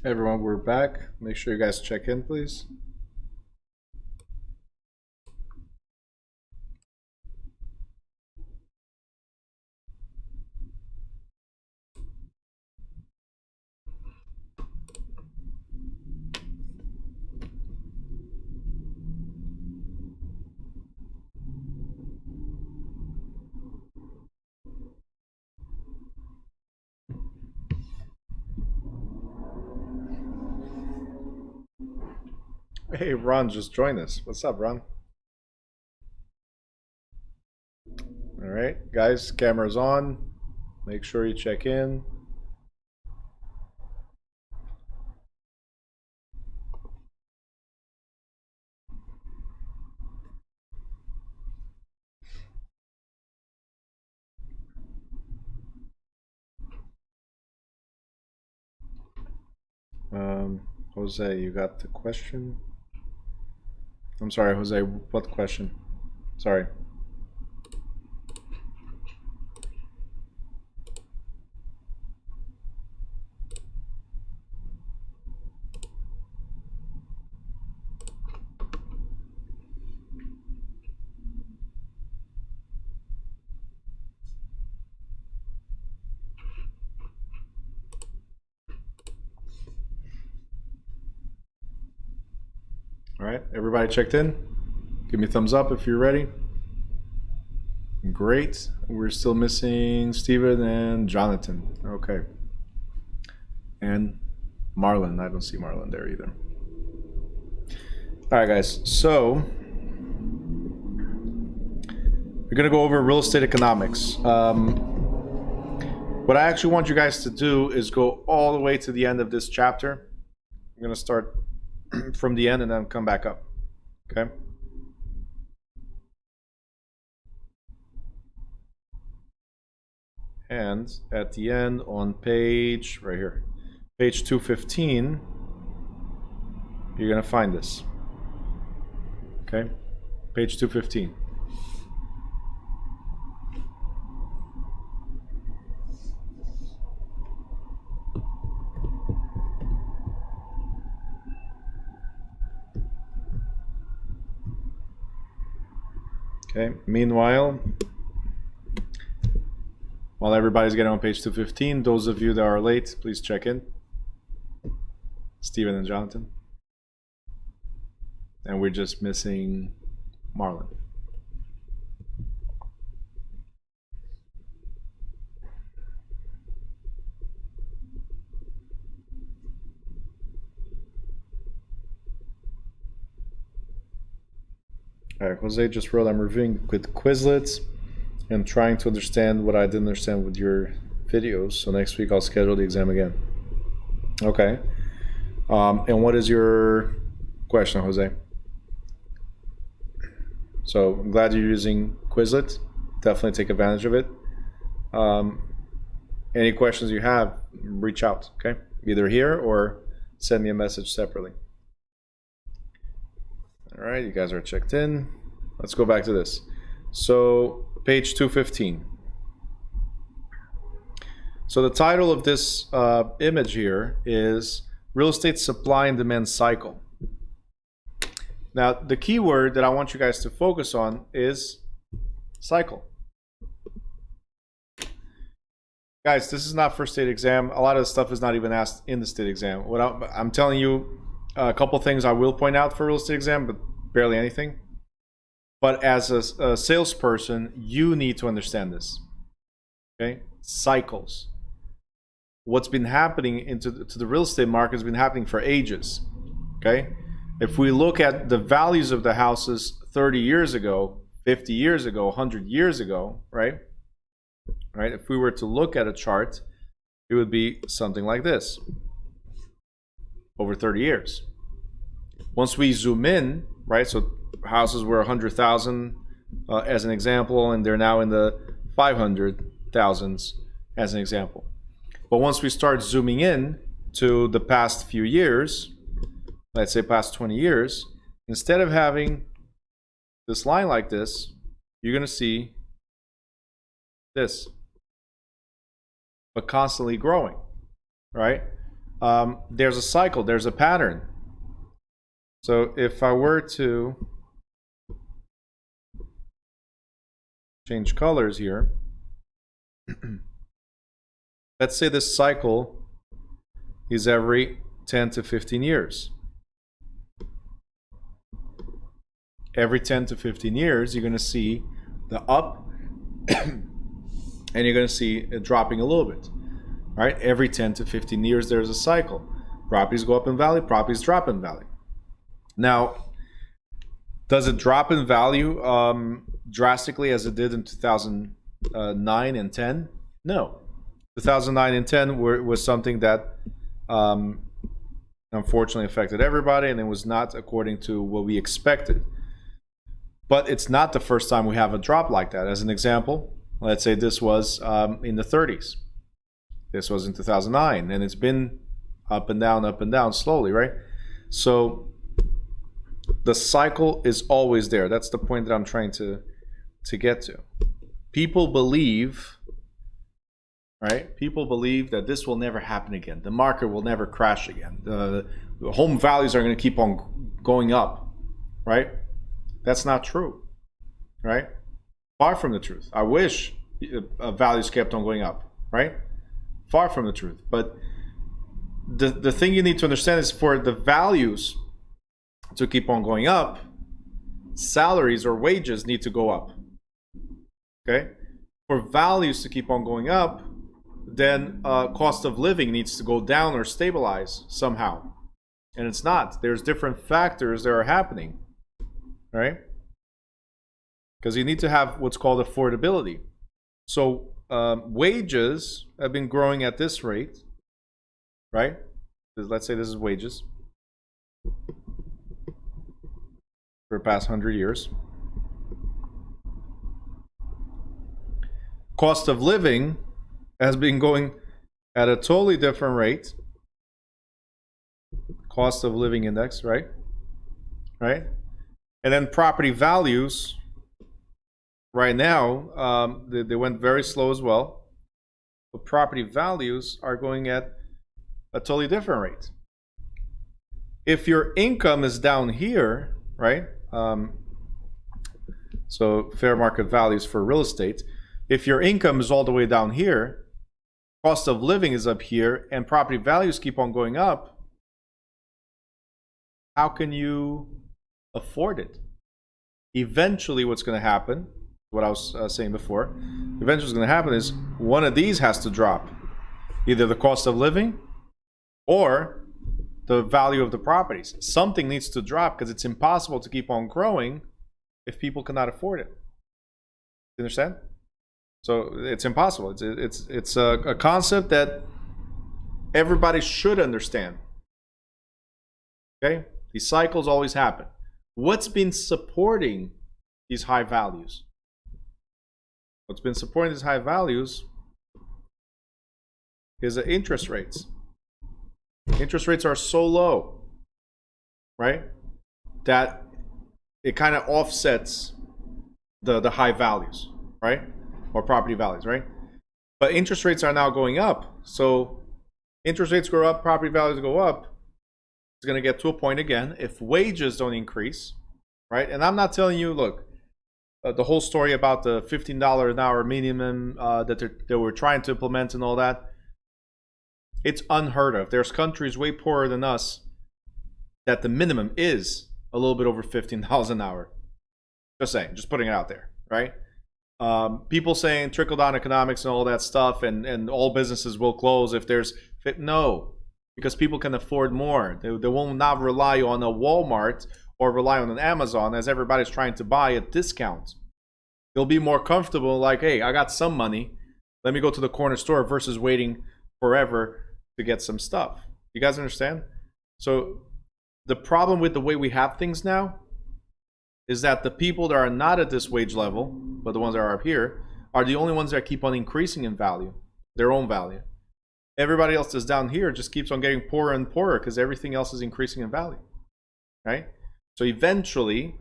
Hey everyone, we're back. Make sure you guys check in, please. Hey, Ron just joined us. What's up, Ron? All right, guys, camera's on. Make sure you check in. Jose, you got the question? I'm sorry, Jose, what question? Sorry. All right, everybody checked in? Give me a thumbs up if you're ready. Great. We're still missing Steven and Jonathan. Okay. And Marlon. I don't see Marlon there either. All right, guys. So we're going to go over real estate economics. What I actually want you guys to do is go all the way to the end of this chapter. I'm going to start from the end and then come back up. Okay? And at the end on page, right here, page 215, you're going to find this. Okay? Page 215. Okay, meanwhile, while everybody's getting on page 215, those of you that are late, please check in. Steven and Jonathan. And we're just missing Marlon. All right, Jose just wrote, I'm reviewing with Quizlet and trying to understand what I didn't understand with your videos. So next week I'll schedule the exam again. Okay. And what is your question, Jose? So I'm glad you're using Quizlet. Definitely take advantage of it. Any questions you have, reach out, okay? Either here or send me a message separately. All right, you guys are checked in. Let's go back to this. So page 215. So the title of this image here is Real Estate Supply and Demand Cycle. Now, the key word that I want you guys to focus on is cycle. Guys, this is not for state exam. A lot of the stuff is not even asked in the state exam. What I'm telling you, a couple things I will point out for real estate exam, but barely anything. But as a salesperson, you need to understand this. Okay? Cycles. What's been happening to the real estate market has been happening for ages. Okay? If we look at the values of the houses 30 years ago, 50 years ago, 100 years ago, right? Right? If we were to look at a chart, it would be something like this. Over 30 years. Once we zoom in, right? So houses were 100,000 as an example, and they're now in the 500,000s as an example. But once we start zooming in to the past few years, let's say past 20 years, instead of having this line like this, you're going to see this, but constantly growing, right? there's a cycle, there's a pattern. So if I were to change colors here, let's say this cycle is every 10 to 15 years. Every 10 to 15 years, you're going to see the up and you're going to see it dropping a little bit. Right? Every 10 to 15 years, there's a cycle. Properties go up in value, properties drop in value. Now, does it drop in value drastically as it did in 2009 and 10? No. 2009 and 10 was something that unfortunately affected everybody, and it was not according to what we expected. But it's not the first time we have a drop like that. As an example, let's say this was in the 30s. This was in 2009, and it's been up and down slowly, right? So the cycle is always there. That's the point that I'm trying to get to. People believe, right? People believe that this will never happen again. The market will never crash again. The home values are going to keep on going up, right? That's not true, right? Far from the truth. I wish values kept on going up, right? Far from the truth. But the thing you need to understand is for the values to keep on going up, salaries or wages need to go up. Okay? For values to keep on going up, then cost of living needs to go down or stabilize somehow. And it's not. There's different factors that are happening. Right? Because you need to have what's called affordability. So wages have been growing at this rate, right? Let's say this is wages for the past 100 years. Cost of living has been going at a totally different rate. Cost of living index, right? Right? And then property values, right now, they went very slow as well. But property values are going at a totally different rate. If your income is down here, right? So fair market values for real estate. If your income is all the way down here, cost of living is up here, and property values keep on going up, how can you afford it? Eventually what's going to happen, what I was saying before, eventually what's going to happen is one of these has to drop. Either the cost of living or the value of the properties. Something needs to drop because it's impossible to keep on growing if people cannot afford it. You understand? So it's impossible. It's a concept that everybody should understand. Okay? These cycles always happen. What's been supporting these high values? What's been supporting these high values is the interest rates. Interest rates are so low, right, that it kind of offsets the high values, right, or property values, right? But interest rates are now going up. So interest rates go up, property values go up. It's going to get to a point again if wages don't increase, right? And I'm not telling you, look, the whole story about the $15 an hour minimum that we're trying to implement and all that. It's unheard of. There's countries way poorer than us that the minimum is a little bit over $15 an hour. Just saying, just putting it out there, right? People saying trickle-down economics and all that stuff, and all businesses will close if there's no, because people can afford more. They will not rely on a Walmart or rely on an Amazon as everybody's trying to buy at discount. They'll be more comfortable, like, hey, I got some money. Let me go to the corner store versus waiting forever to get some stuff. You guys understand? So the problem with the way we have things now is that the people that are not at this wage level, but the ones that are up here, are the only ones that keep on increasing in value, their own value. Everybody else that's down here just keeps on getting poorer and poorer because everything else is increasing in value, right? So eventually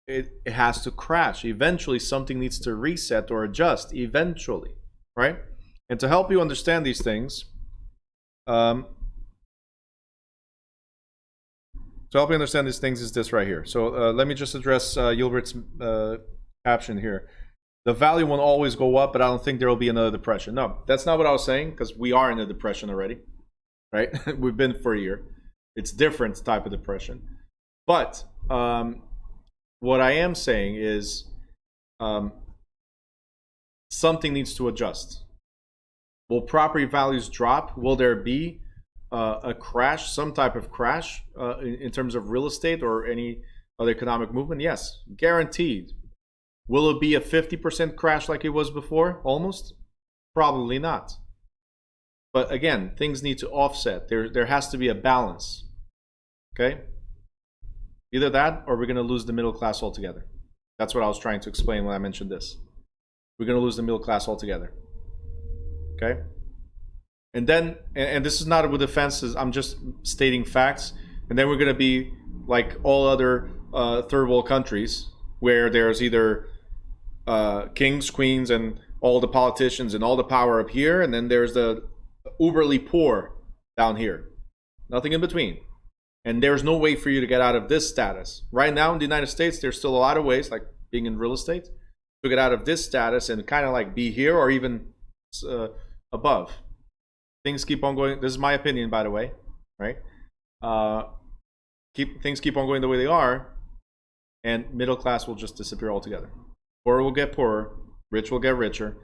it has to crash. Eventually something needs to reset or adjust, eventually, right? And to help you understand these things, So help me understand these things is this right here. So let me just address Gilbert's caption here. The value won't always go up, but I don't think there will be another depression. No, that's not what I was saying, because we are in a depression already, right? We've been for a year. It's different type of depression. But what I am saying is something needs to adjust. Will property values drop? Will there be a crash, some type of crash in terms of real estate or any other economic movement? Yes, guaranteed. Will it be a 50% crash like it was before? Almost? Probably not. But again, things need to offset. There has to be a balance. Okay? Either that or we're going to lose the middle class altogether. That's what I was trying to explain when I mentioned this. We're going to lose the middle class altogether. Okay? And then, and this is not with offenses, I'm just stating facts. And then we're going to be like all other third world countries where there's either kings, queens, and all the politicians and all the power up here, and then there's the uberly poor down here. Nothing in between. And there's no way for you to get out of this status. Right now in the United States, there's still a lot of ways, like being in real estate, to get out of this status and kind of like be here or even above. Things keep on going. This is my opinion, by the way, right? Things keep on going the way they are, and middle class will just disappear altogether. Poor will get poorer, rich will get richer,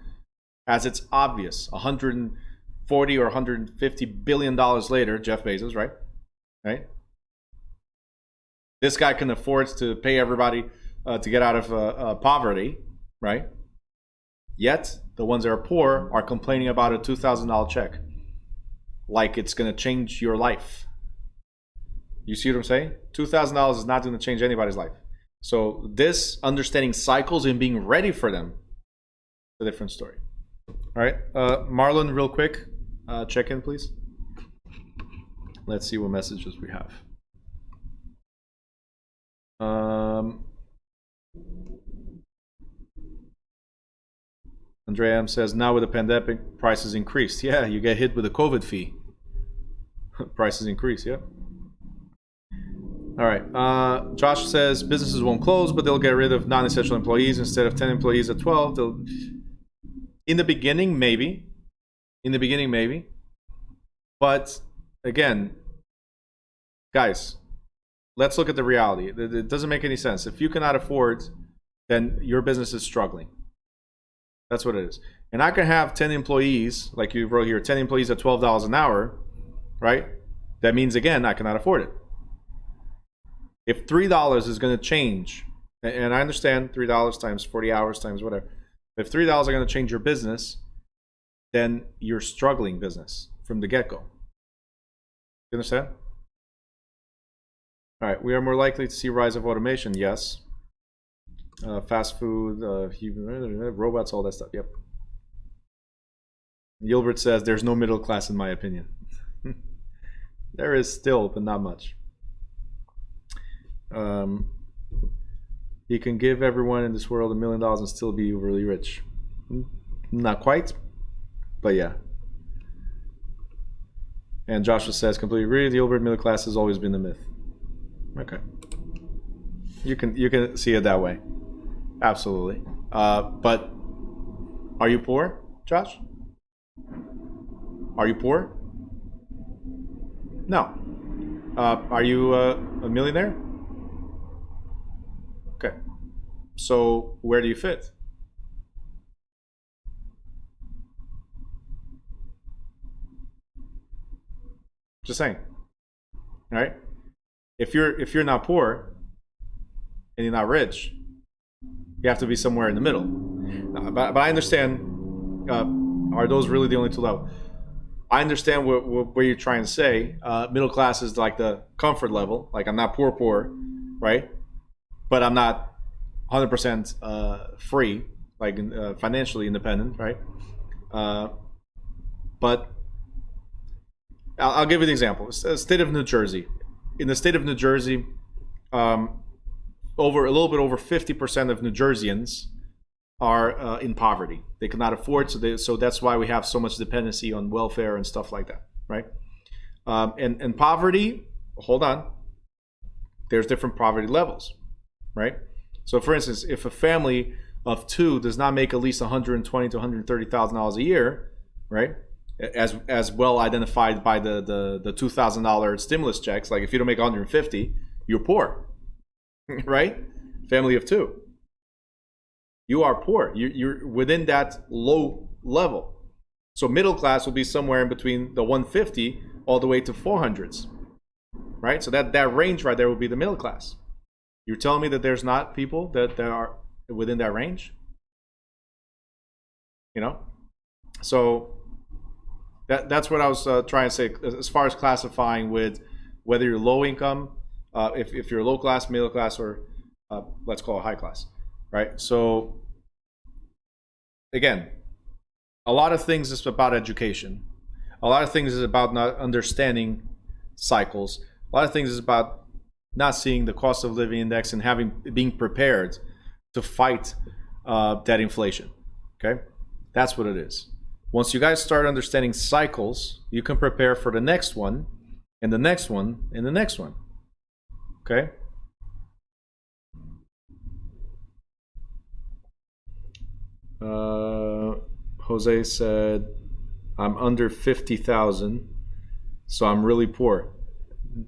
as it's obvious. 140 or 150 billion dollars later, Jeff Bezos, right? Right? This guy can afford to pay everybody to get out of poverty, right? Yet the ones that are poor are complaining about a $2,000 check, like it's going to change your life. You see what I'm saying? $2,000 is not going to change anybody's life. So this understanding cycles and being ready for them is a different story. All right, Marlon, real quick, check in, please. Let's see what messages we have. Andrea M says, now with the pandemic, prices increased. Yeah, you get hit with a COVID fee. Prices increase, yeah. All right. Josh says, businesses won't close, but they'll get rid of non-essential employees. Instead of 10 employees at 12, they'll... In the beginning, maybe. In the beginning, maybe. But, again, guys, let's look at the reality. It doesn't make any sense. If you cannot afford, then your business is struggling. That's what it is. And I can have 10 employees, like you wrote here, 10 employees at $12 an hour, right? That means, again, I cannot afford it. If $3 is going to change, and I understand $3 times 40 hours times whatever. If $3 are going to change your business, then you're struggling business from the get-go. You understand? All right, we are more likely to see rise of automation, yes. Fast food, robots, all that stuff, yep. Gilbert says, there's no middle class in my opinion. There is still, but not much. He can give everyone in this world $1 million and still be really rich. Not quite, but yeah. And Joshua says, completely agree, the Gilbert middle class has always been a myth. Okay. You can see it that way. Absolutely. But are you poor, Josh? Are you poor? No. Are you a millionaire? Okay. So where do you fit? Just saying. All right? If you're not poor and you're not rich, you have to be somewhere in the middle. But I understand. Are those really the only two levels? I understand what you're trying to say. Middle class is like the comfort level. Like I'm not poor, right? But I'm not 100% free, like financially independent, right? But I'll give you an example. State of New Jersey. In the state of New Jersey, a little bit over 50% of New Jerseyans are in poverty. They cannot afford, so that's why we have so much dependency on welfare and stuff like that, right? And poverty, hold on, there's different poverty levels, right? So for instance, if a family of two does not make at least $120,000 to $130,000 a year, right? As well identified by the $2,000 stimulus checks, like if you don't make 150, you're poor, right? Family of two, you are poor. You're within that low level. So middle class will be somewhere in between the 150 all the way to 400s, right? So that range right there will be the middle class. You're telling me that there's not people that are within that range? You know? So that's what I was trying to say as far as classifying with whether you're low income, if you're low class, middle class, or let's call it high class, right? So again, a lot of things is about education. A lot of things is about not understanding cycles. A lot of things is about not seeing the cost of living index and being prepared to fight that inflation. Okay, that's what it is. Once you guys start understanding cycles, you can prepare for the next one, and the next one, and the next one. Okay. Jose said, "I'm under 50,000, so I'm really poor."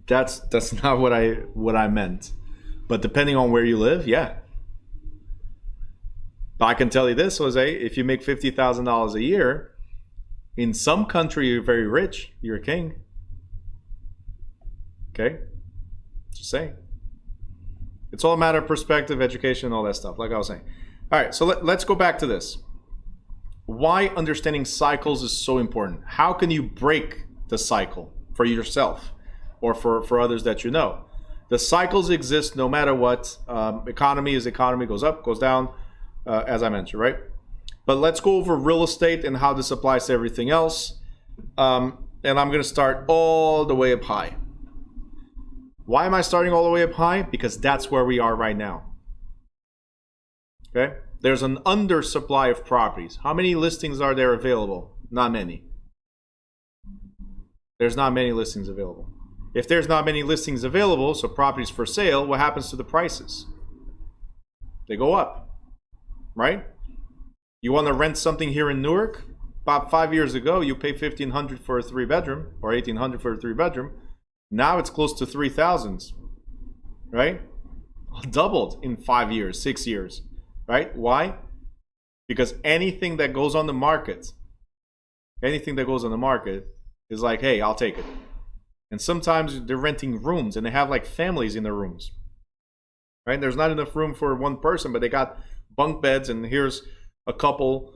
That's not what I meant. But depending on where you live, yeah. But I can tell you this, Jose: if you make $50,000 a year, in some country you're very rich. You're a king. Okay, just saying. It's all a matter of perspective, education, all that stuff. Like I was saying. All right, so let's go back to this. Why understanding cycles is so important. How can you break the cycle for yourself or for others that you know? The cycles exist no matter what. Economy is economy, goes up, goes down, as I mentioned, right? But let's go over real estate and how this applies to everything else. And I'm going to start all the way up high. Why am I starting all the way up high? Because that's where we are right now. Okay? There's an undersupply of properties. How many listings are there available? Not many. There's not many listings available. If there's not many listings available, so properties for sale, what happens to the prices? They go up, right? You want to rent something here in Newark? About 5 years ago, you pay $1,500 for a 3-bedroom or $1,800 for a 3-bedroom. Now it's close to $3,000, right? Doubled in 5 years, 6 years. Right? Why? Because anything that goes on the market is like, hey, I'll take it. And sometimes they're renting rooms and they have like families in their rooms. Right? There's not enough room for one person, but they got bunk beds, and here's a couple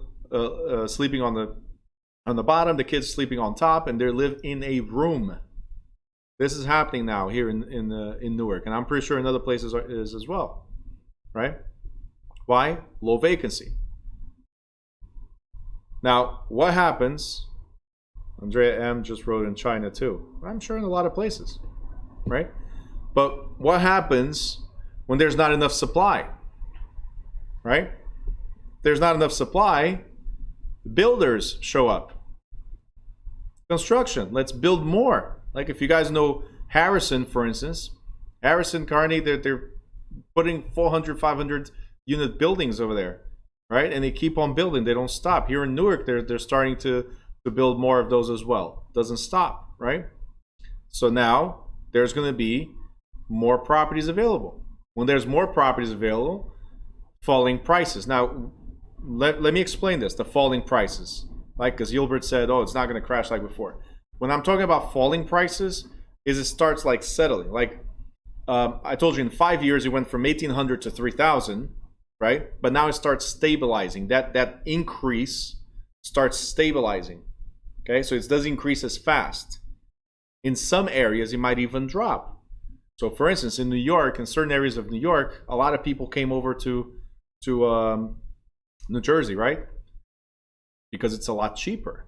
sleeping on the bottom, the kids sleeping on top, and they live in a room. This is happening now here in Newark, and I'm pretty sure in other places is as well. Right? Why? Low vacancy. Now, what happens? Andrea M. just wrote in China too. I'm sure in a lot of places, right? But what happens when there's not enough supply? Right? There's not enough supply, builders show up. Construction, let's build more. Like if you guys know Harrison, for instance, Harrison Kearney, they're putting 400, 500 unit buildings over there, right? And they keep on building. They don't stop. Here in Newark, they're starting to build more of those as well. Doesn't stop, right? So now there's going to be more properties available. When there's more properties available, falling prices. Now, let me explain this, the falling prices. Like, because Gilbert said, oh, it's not going to crash like before. When I'm talking about falling prices, is it starts like settling. Like, I told you in 5 years, it went from 1,800 to 3,000. Right? But now it starts stabilizing. That increase starts stabilizing. Okay, so it doesn't increase as fast. In some areas, it might even drop. So, for instance, in New York, in certain areas of New York, a lot of people came over to New Jersey, right? Because it's a lot cheaper,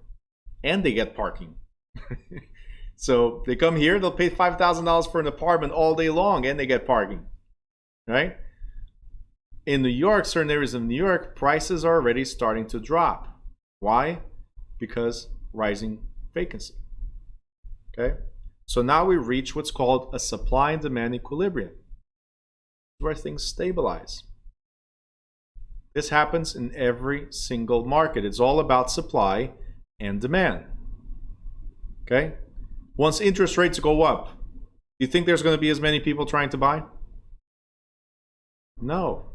and they get parking. So they come here, they'll pay $5,000 for an apartment all day long, and they get parking, right? In New York, certain areas of New York, prices are already starting to drop. Why? Because rising vacancy. Okay? So now we reach what's called a supply and demand equilibrium. where things stabilize. This happens in every single market. It's all about supply and demand. Okay? Once interest rates go up, do you think there's going to be as many people trying to buy? No.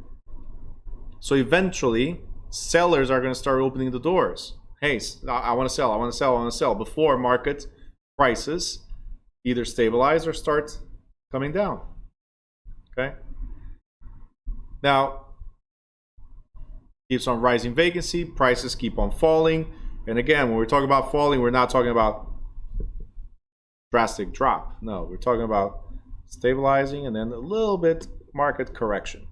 So eventually, sellers are going to start opening the doors. Hey, I want to sell, I want to sell, I want to sell, before market prices either stabilize or start coming down. Okay? Now, keeps on rising vacancy, prices keep on falling. And again, when we're talking about falling, we're not talking about drastic drop. No, we're talking about stabilizing and then a little bit market correction.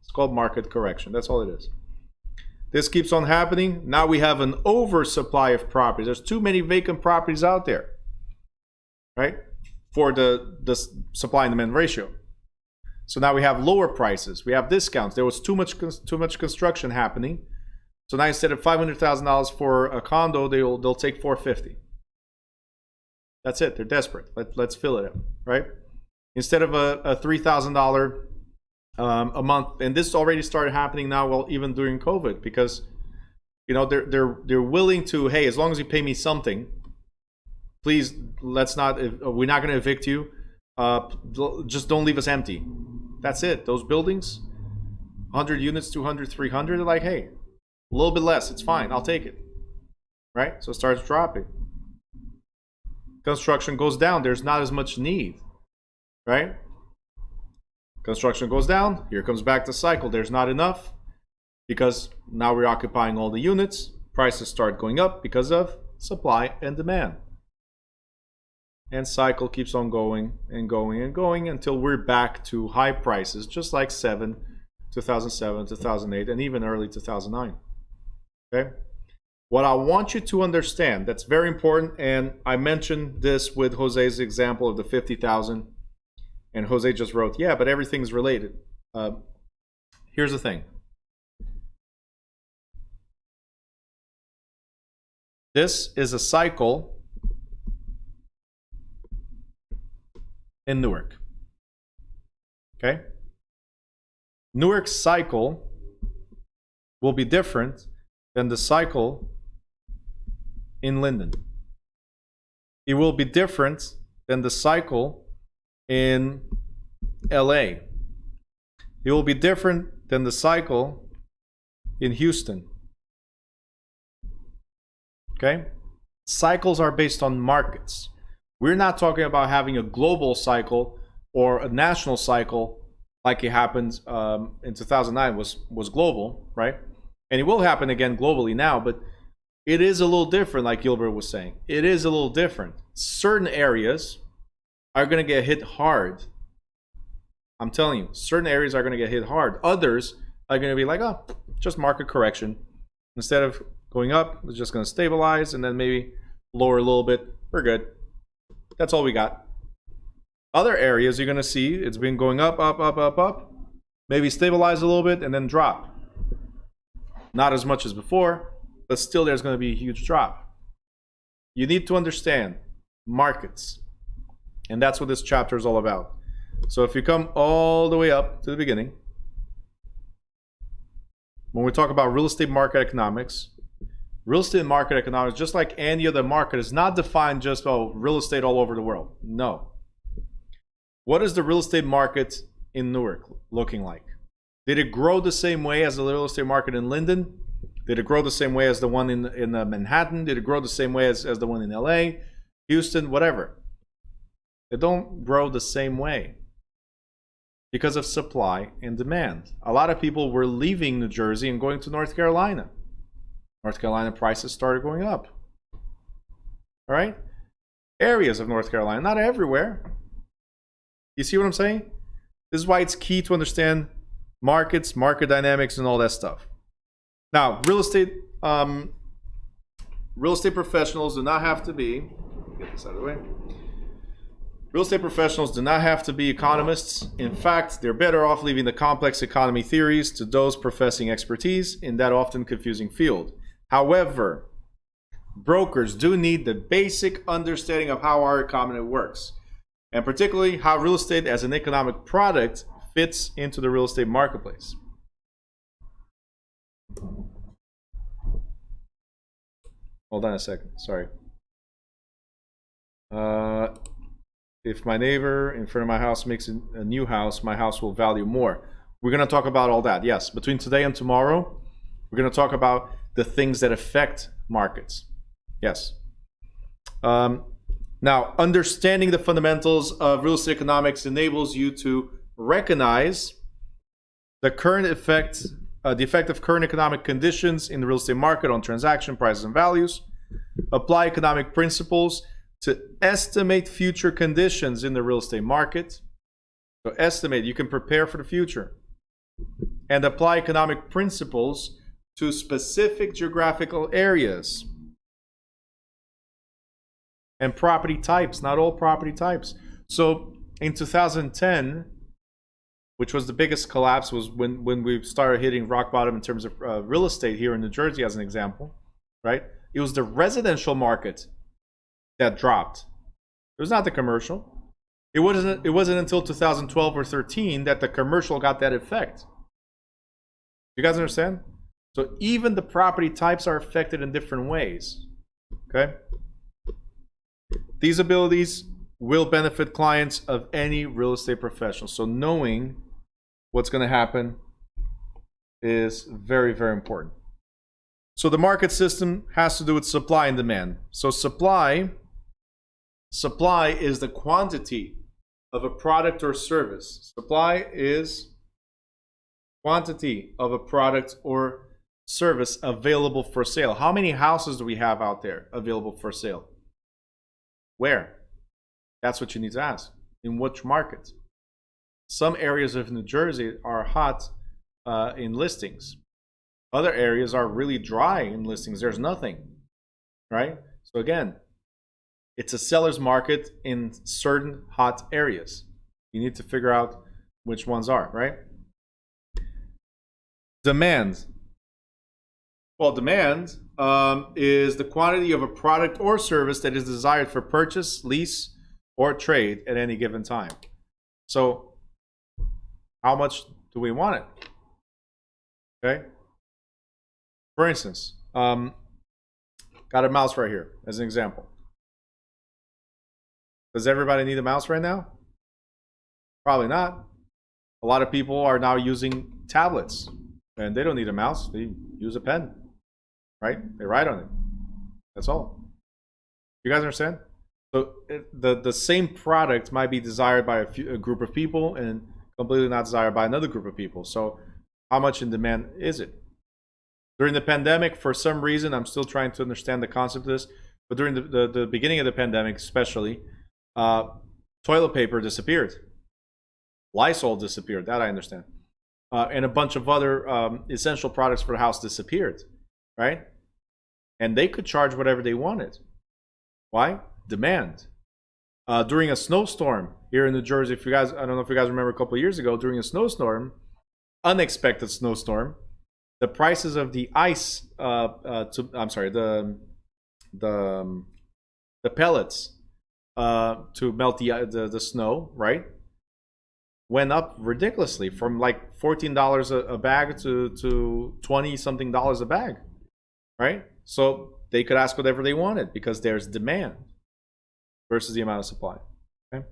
It's called market correction. That's all it is. This keeps on happening. Now we have an oversupply of properties. There's too many vacant properties out there, right? For the supply and demand ratio. So now we have lower prices. We have discounts. There was too much construction happening. So now instead of $500,000 for a condo, they'll take $450,000. That's it. They're desperate. Let's fill it up, right? Instead of a $3,000 a month, and this already started happening now. Well, even during COVID, because they're willing to. Hey, as long as you pay me something, please let's not. We're not going to evict you. Just don't leave us empty. That's it. Those buildings, 100 units, 200, 300. They're like, hey, a little bit less. It's fine. I'll take it. Right? So it starts dropping. Construction goes down. There's not as much need. Right? Construction goes down. Here comes back the cycle. There's not enough because now we're occupying all the units. Prices start going up because of supply and demand. And cycle keeps on going and going and going until we're back to high prices, just like 2007, 2008, and even early 2009. Okay? What I want you to understand, that's very important, and I mentioned this with Jose's example of the 50,000, and Jose just wrote, yeah, but everything's related. Here's the thing. This is a cycle in Newark. Okay? Newark's cycle will be different than the cycle in Linden. It will be different than the cycle in LA. It will be different than the cycle in Houston. Okay? Cycles are based on markets. We're not talking about having a global cycle or a national cycle like it happened in 2009 was global, right? And it will happen again globally now, but it is a little different, like Gilbert was saying. It is a little different. Certain areas are going to get hit hard. I'm telling you, certain areas are going to get hit hard. Others are going to be like, oh, just market correction. Instead of going up, it's just going to stabilize and then maybe lower a little bit. We're good. That's all we got. Other areas you're going to see it's been going up, up, up, up, up. Maybe stabilize a little bit and then drop. Not as much as before, but still there's going to be a huge drop. You need to understand markets. And that's what this chapter is all about. So if you come all the way up to the beginning, when we talk about real estate market economics, just like any other market, is not defined just, real estate all over the world. No. What is the real estate market in Newark looking like? Did it grow the same way as the real estate market in Linden? Did it grow the same way as the one in Manhattan? Did it grow the same way as the one in LA, Houston, whatever? It don't grow the same way because of supply and demand. A lot of people were leaving New Jersey and going to North Carolina. North Carolina prices started going up. All right? Areas of North Carolina, not everywhere. You see what I'm saying? This is why it's key to understand markets, market dynamics, and all that stuff. Now, real estate professionals do not have to be, get this out of the way. Real estate professionals do not have to be economists. In fact, they're better off leaving the complex economy theories to those professing expertise in that often confusing field. However, brokers do need the basic understanding of how our economy works, and particularly how real estate as an economic product fits into the real estate marketplace. Hold on a second, sorry. If my neighbor in front of my house makes a new house, my house will value more. We're going to talk about all that. Yes, between today and tomorrow, we're going to talk about the things that affect markets. Yes. Now, understanding the fundamentals of real estate economics enables you to recognize the current effect, the effect of current economic conditions in the real estate market on transaction prices and values, apply economic principles to estimate future conditions in the real estate market. So estimate, you can prepare for the future, and apply economic principles to specific geographical areas and property types, not all property types. So in 2010, which was the biggest collapse, was when we started hitting rock bottom in terms of real estate here in New Jersey, as an example, right? It was the residential market that dropped. It was not the commercial. It wasn't until 2012 or 13 that the commercial got that effect. You guys understand? So even the property types are affected in different ways. Okay? These abilities will benefit clients of any real estate professional. So knowing what's going to happen is very, very important. So the market system has to do with supply and demand. So supply is the quantity of a product or service. Supply is quantity of a product or service available for sale. How many houses do we have out there available for sale? Where? That's what you need to ask. In which market? Some areas of New Jersey are hot in listings. Other areas are really dry in listings. There's nothing, right? So again, it's a seller's market in certain hot areas. You need to figure out which ones are, right? Demand. Well, demand is the quantity of a product or service that is desired for purchase, lease, or trade at any given time. So, how much do we want it? Okay. For instance, got a mouse right here as an example. Does everybody need a mouse right now? Probably not. A lot of people are now using tablets, and they don't need a mouse. They use a pen, right? They write on it. That's all. You guys understand? So the same product might be desired by a group of people and completely not desired by another group of people. So how much in demand is it? During the pandemic, for some reason, I'm still trying to understand the concept of this, but during the beginning of the pandemic especially, toilet paper disappeared. Lysol disappeared, that I understand. And a bunch of other essential products for the house disappeared, right? And they could charge whatever they wanted. Why? Demand. During a snowstorm here in New Jersey, if you guys, I don't know if you guys remember a couple of years ago, during a snowstorm, unexpected snowstorm, the prices of the ice, the pellets to melt the snow, right, went up ridiculously from like $14 a bag to 20 something dollars a bag, right? So they could ask whatever they wanted because there's demand versus the amount of supply. Okay.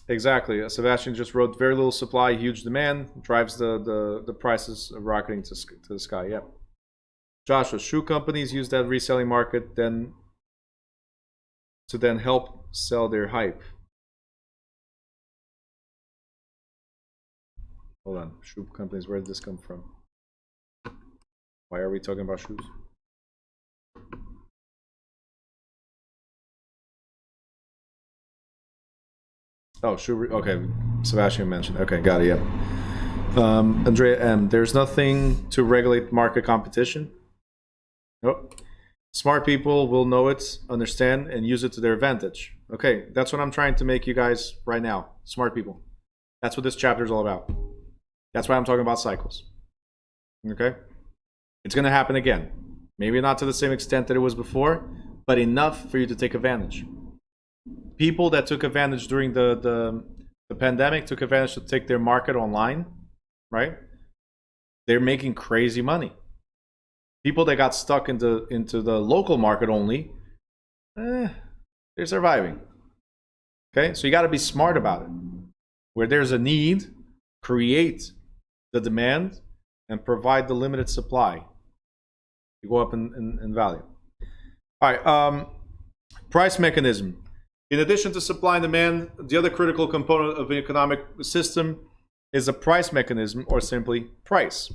Exactly. Sebastian just wrote, very little supply, huge demand drives the prices rocketing to the sky. Yep. Joshua, shoe companies use that reselling market to help sell their hype. Hold on. Shoe companies, where did this come from? Why are we talking about shoes? Oh, shoe. Okay, Sebastian mentioned. Okay, got it. Yeah. Andrea M. There's nothing to regulate market competition. Nope. Smart people will know it, understand, and use it to their advantage. Okay, that's what I'm trying to make you guys right now. Smart people. That's what this chapter is all about. That's why I'm talking about cycles. Okay? It's going to happen again. Maybe not to the same extent that it was before, but enough for you to take advantage. People that took advantage during the The pandemic took advantage to take their market online, right? They're making crazy money. People that got stuck into the local market only, they're surviving. Okay, so you got to be smart about it. Where there's a need, create the demand and provide the limited supply. You go up in value. All right, price mechanism. In addition to supply and demand, the other critical component of an economic system is a price mechanism, or simply price.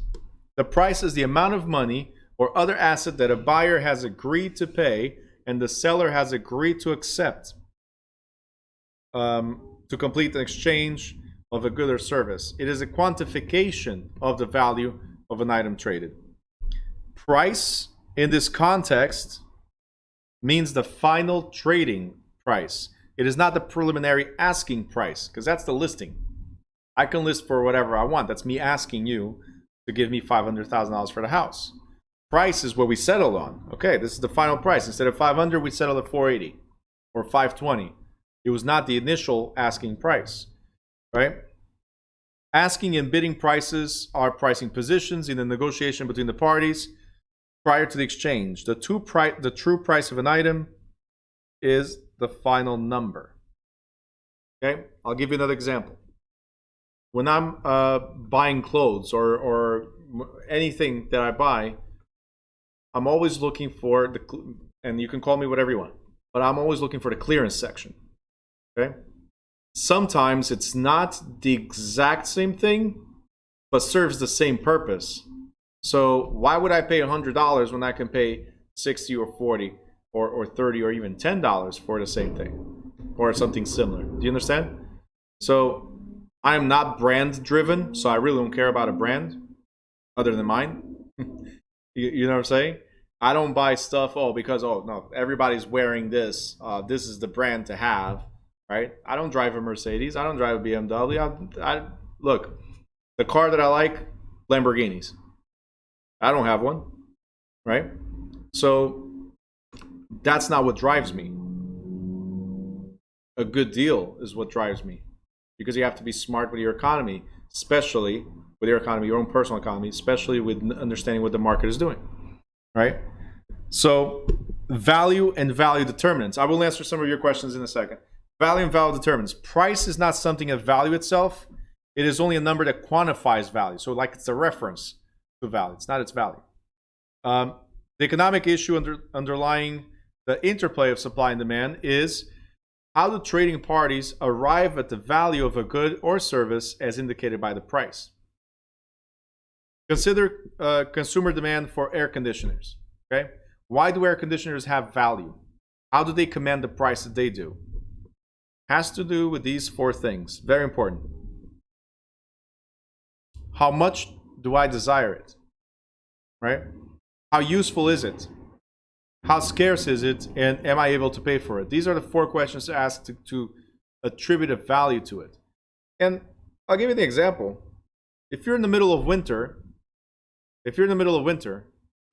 The price is the amount of money or other asset that a buyer has agreed to pay and the seller has agreed to accept to complete an exchange of a good or service. It is a quantification of the value of an item traded. Price, in this context, means the final trading price. It is not the preliminary asking price, because that's the listing. I can list for whatever I want. That's me asking you to give me $500,000 for the house. Price is what we settled on. Okay, this is the final price. Instead of 500, we settled at 480 or 520. It was not the initial asking price, right? Asking and bidding prices are pricing positions in the negotiation between the parties prior to the exchange. The true price of an item is the final number. Okay, I'll give you another example. When I'm buying clothes or anything that I buy, I'm always looking for and you can call me whatever you want, but I'm always looking for the clearance section. Okay? Sometimes it's not the exact same thing, but serves the same purpose. So why would I pay $100 when I can pay 60 or 40 or 30 or even $10 for the same thing or something similar? Do you understand? So I am not brand driven, so I really don't care about a brand other than mine. You know what I'm saying? I don't buy stuff, because no, everybody's wearing this. This is the brand to have, right? I don't drive a Mercedes. I don't drive a BMW. Look, the car that I like, Lamborghinis. I don't have one, right? So that's not what drives me. A good deal is what drives me, because you have to be smart with your economy, especially with your economy, your own personal economy, especially with understanding what the market is doing, right? So value and value determinants. I will answer some of your questions in a second. Value and value determinants. Price is not something of value itself. It is only a number that quantifies value. So like it's a reference to value. It's not its value. The economic issue underlying the interplay of supply and demand is how do trading parties arrive at the value of a good or service as indicated by the price. Consider consumer demand for air conditioners. Okay, why do air conditioners have value? How do they command the price that they do? Has to do with these four things. Very important. How much do I desire it? Right? How useful is it? How scarce is it? And am I able to pay for it? These are the four questions to ask to attribute a value to it. And I'll give you the example. If you're in the middle of winter,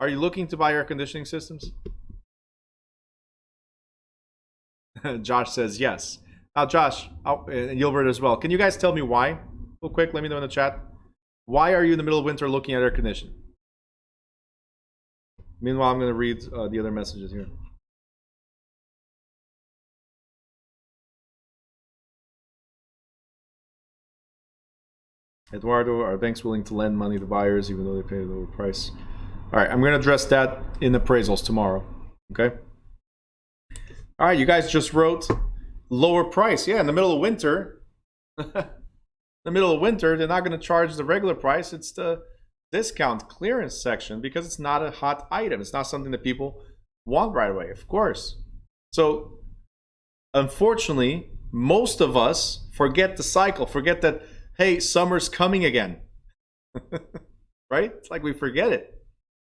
are you looking to buy air conditioning systems? Josh says yes. Now, Josh, and Gilbert as well. Can you guys tell me why? Real quick, let me know in the chat. Why are you in the middle of winter looking at air conditioning? Meanwhile, I'm going to read the other messages here. Eduardo, are banks willing to lend money to buyers even though they pay a lower price? All right, I'm going to address that in appraisals tomorrow. Okay. All right, you guys just wrote lower price. Yeah, in the middle of winter, they're not going to charge the regular price. It's the discount clearance section because it's not a hot item. It's not something that people want right away, of course. So, unfortunately, most of us forget the cycle, forget that, hey, summer's coming again. Right? It's like we forget it.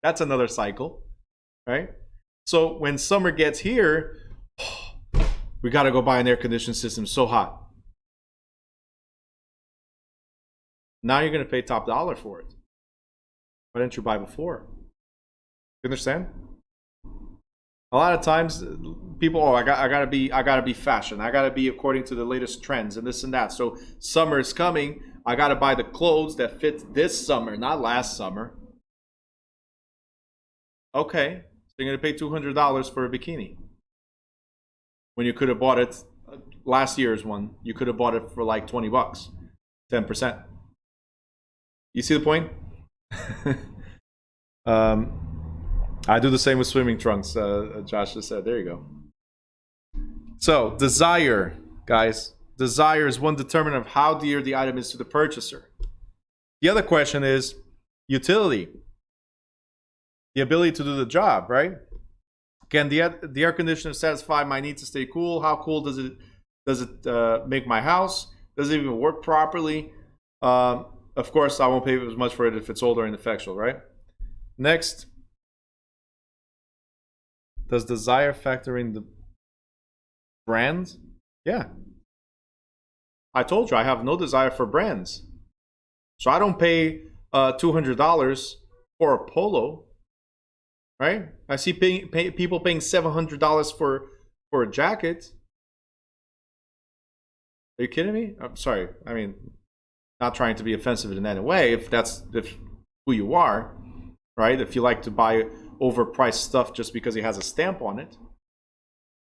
That's another cycle, right? So when summer gets here, we got to go buy an air conditioning system. So hot. Now you're going to pay top dollar for it. Why didn't you buy before? You understand? A lot of times, people, oh, I gotta be fashion. I gotta be according to the latest trends and this and that. So summer is coming. I gotta buy the clothes that fit this summer, not last summer. Okay, so you're gonna pay $200 for a bikini when you could have bought it last year's one. You could have bought it for like $20, 10%. You see the point? I do the same with swimming trunks. Josh just said. There you go. So desire, guys. Desire is one determinant of how dear the item is to the purchaser. The other question is utility. The ability to do the job, right? Can the air conditioner satisfy my need to stay cool? How cool does it make my house? Does it even work properly? Of course, I won't pay as much for it if it's old or ineffectual, right? Next, does desire factor in the brand? Yeah. I told you I have no desire for brands. So I don't pay $200 for a polo, right? I see people paying $700 for a jacket. Are you kidding me? I'm sorry. I mean, not trying to be offensive in any way. If who you are, right? If you like to buy overpriced stuff just because it has a stamp on it,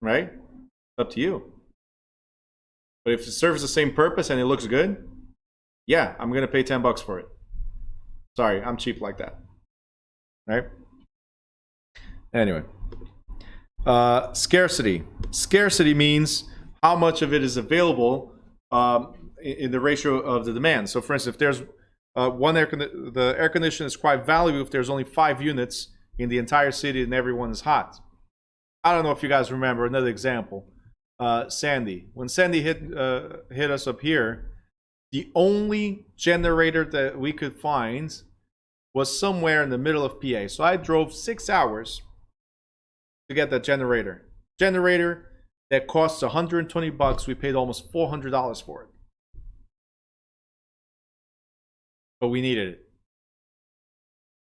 right? It's up to you. But if it serves the same purpose and it looks good, yeah, I'm gonna pay $10 for it. Sorry, I'm cheap like that, right? Anyway, scarcity. Scarcity means how much of it is available in the ratio of the demand. So, for instance, if there's the air conditioner is quite valuable if there's only 5 units in the entire city and everyone is hot. I don't know if you guys remember another example. Sandy. When Sandy hit us up here, the only generator that we could find was somewhere in the middle of PA. So I drove 6 hours to get that generator. Generator that costs $120. We paid almost $400 for it. But we needed it.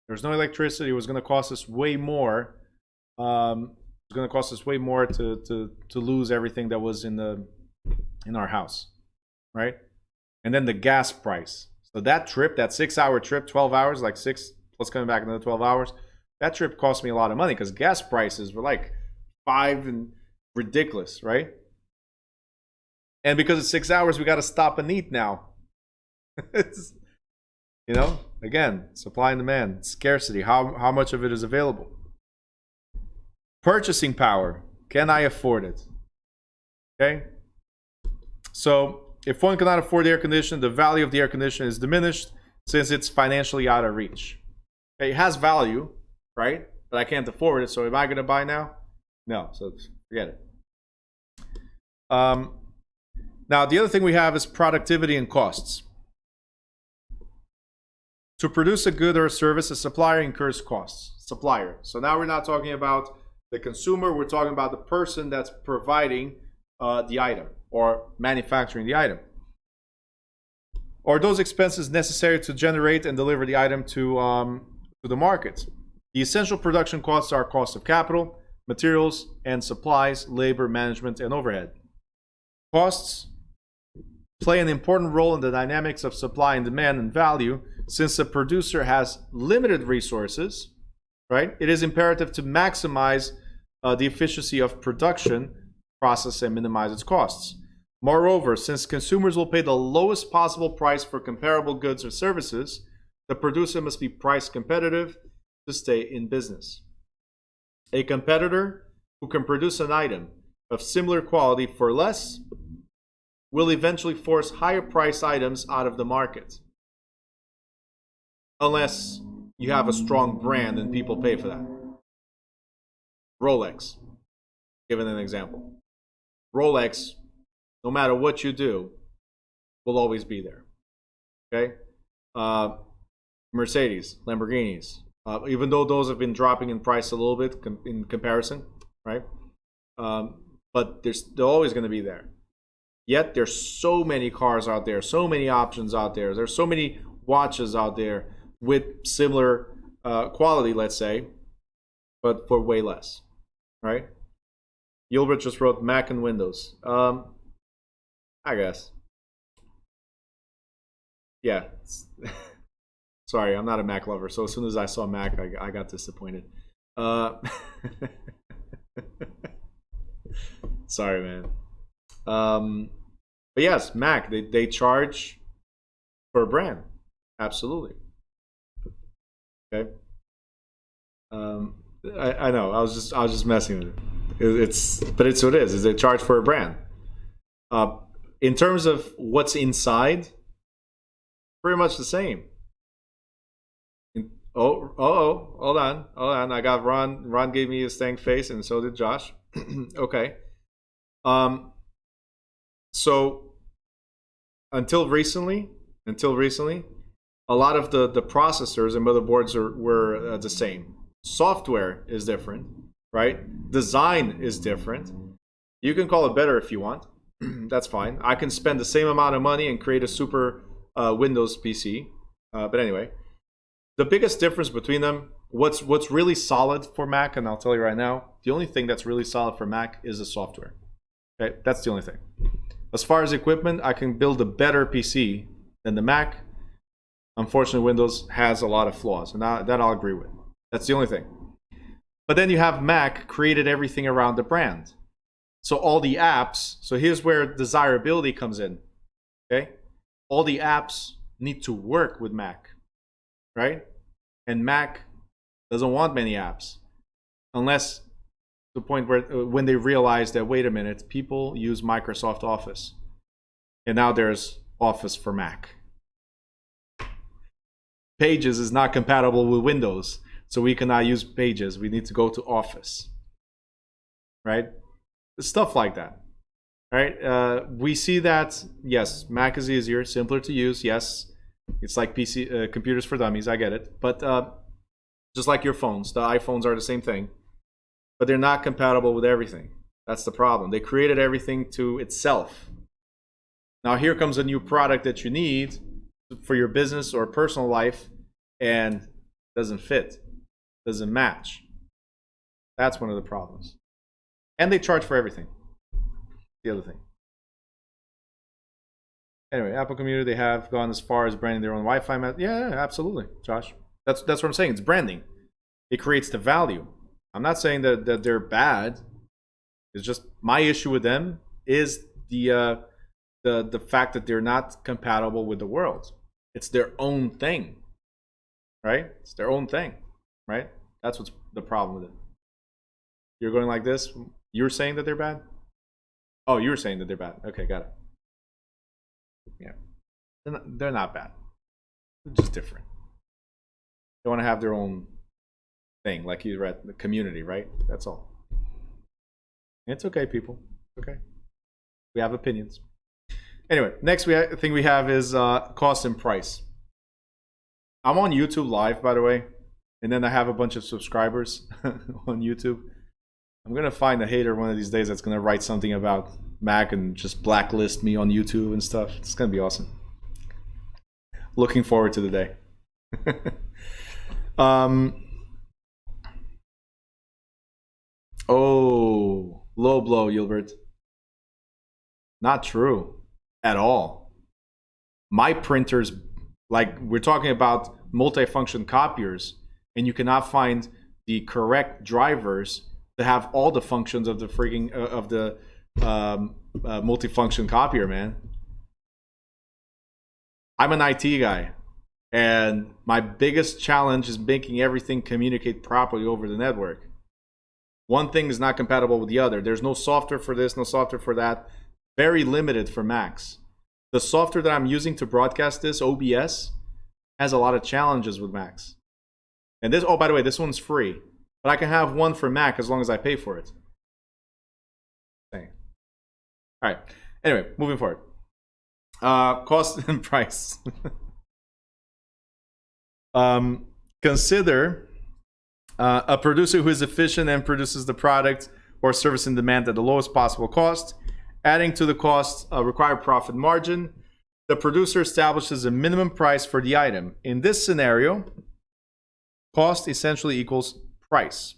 There was no electricity. It was going to cost us way more. It was going to cost us way more to lose everything that was in our house, right? And then the gas price. So that trip, that 6-hour trip, 12 hours, like 6 plus coming back another 12 hours, that trip cost me a lot of money because gas prices were like 5 and ridiculous, right? And because it's 6 hours, we got to stop and eat now. It's, you know, again, supply and demand, scarcity, how much of it is available. Purchasing power, can I afford it? Okay, so if one cannot afford the air conditioner, the value of the air conditioner is diminished since it's financially out of reach. Okay, it has value, right? But I can't afford it, so am I going to buy now? No, so forget it. Now, the other thing we have is productivity and costs. To produce a good or a service, a supplier incurs costs. Supplier. So now we're not talking about the consumer, we're talking about the person that's providing the item or manufacturing the item. Or those expenses necessary to generate and deliver the item to the market. The essential production costs are cost of capital, materials and supplies, labor, management, and overhead. Costs play an important role in the dynamics of supply and demand and value. Since the producer has limited resources, right, it is imperative to maximize the efficiency of production process and minimize its costs. Moreover, since consumers will pay the lowest possible price for comparable goods or services, the producer must be price competitive to stay in business. A competitor who can produce an item of similar quality for less will eventually force higher priced items out of the market. Unless you have a strong brand and people pay for that. Rolex, given an example. Rolex, no matter what you do, will always be there. Okay? Mercedes, Lamborghinis, even though those have been dropping in price a little bit in comparison, right? But they're always going to be there. Yet there's so many cars out there, so many options out there. There's so many watches out there with similar quality, let's say, but for way less, right? Gilbert just wrote Mac and Windows. I guess. Yeah. Sorry, I'm not a Mac lover. So as soon as I saw Mac, I got disappointed. Sorry, man. But yes, Mac, they charge for a brand. Absolutely. Okay. I know. I was just messing with it. But it's what it is. Is they charge for a brand. In terms of what's inside, pretty much the same. Hold on. I got Ron. Ron gave me a stank face, and so did Josh. Okay. So until recently, a lot of the processors and motherboards were the same. Software is different, right? Design is different. You can call it better if you want. That's fine. I can spend the same amount of money and create a super Windows PC. But anyway, the biggest difference between them, what's really solid for Mac, and I'll tell you right now, the only thing that's really solid for Mac is the software. Okay, that's the only thing. As far as equipment, I can build a better PC than the Mac. Unfortunately, Windows has a lot of flaws, and that I'll agree with. That's the only thing. But then you have Mac created everything around the brand. So all the apps, so here's where desirability comes in. Okay? All the apps need to work with Mac, right? And Mac doesn't want many apps, unless the point where when they realize that, wait a minute, people use Microsoft Office, and now there's Office for Mac. Pages is not compatible with Windows, so we cannot use Pages. We need to go to Office, right? Stuff like that, right? We see that, yes, Mac is easier, simpler to use. Yes, it's like PC computers for dummies. I get it, but just like your phones, the iPhones are the same thing, but they're not compatible with everything. That's the problem. They created everything to itself. Now here comes a new product that you need for your business or personal life, and doesn't fit, doesn't match. That's one of the problems. And they charge for everything. The other thing. Anyway, Apple community, they have gone as far as branding their own Wi-Fi. Yeah, absolutely, Josh. That's what I'm saying. It's branding. It creates the value. I'm not saying that they're bad. It's just my issue with them is the fact that they're not compatible with the world. It's their own thing, right? It's their own thing, right? That's what's the problem with it. You're going like this. You're saying that they're bad? Oh, you were saying that they're bad. Okay, got it. Yeah, they're not bad. They're just different. They want to have their own thing, like you read the community, right? That's all. It's okay, people. Okay, we have opinions. Anyway, next thing we have is cost and price. I'm on YouTube Live, by the way, and then I have a bunch of subscribers on YouTube. I'm gonna find a hater one of these days that's gonna write something about Mac and just blacklist me on YouTube and stuff. It's gonna be awesome. Looking forward to the day. Oh, low blow, Gilbert. Not true at all. My printers, like we're talking about multifunction copiers, and you cannot find the correct drivers to have all the functions of the freaking multifunction copier, man. I'm an IT guy, and my biggest challenge is making everything communicate properly over the network. One thing is not compatible with the other. There's no software for this, no software for that. Very limited for Macs. The software that I'm using to broadcast this, OBS, has a lot of challenges with Macs. And this, oh, by the way, this one's free. But I can have one for Mac as long as I pay for it. Dang. All right. Anyway, moving forward. Cost and price. Consider a producer who is efficient and produces the product or service in demand at the lowest possible cost. Adding to the cost required profit margin, the producer establishes a minimum price for the item. In this scenario, cost essentially equals price.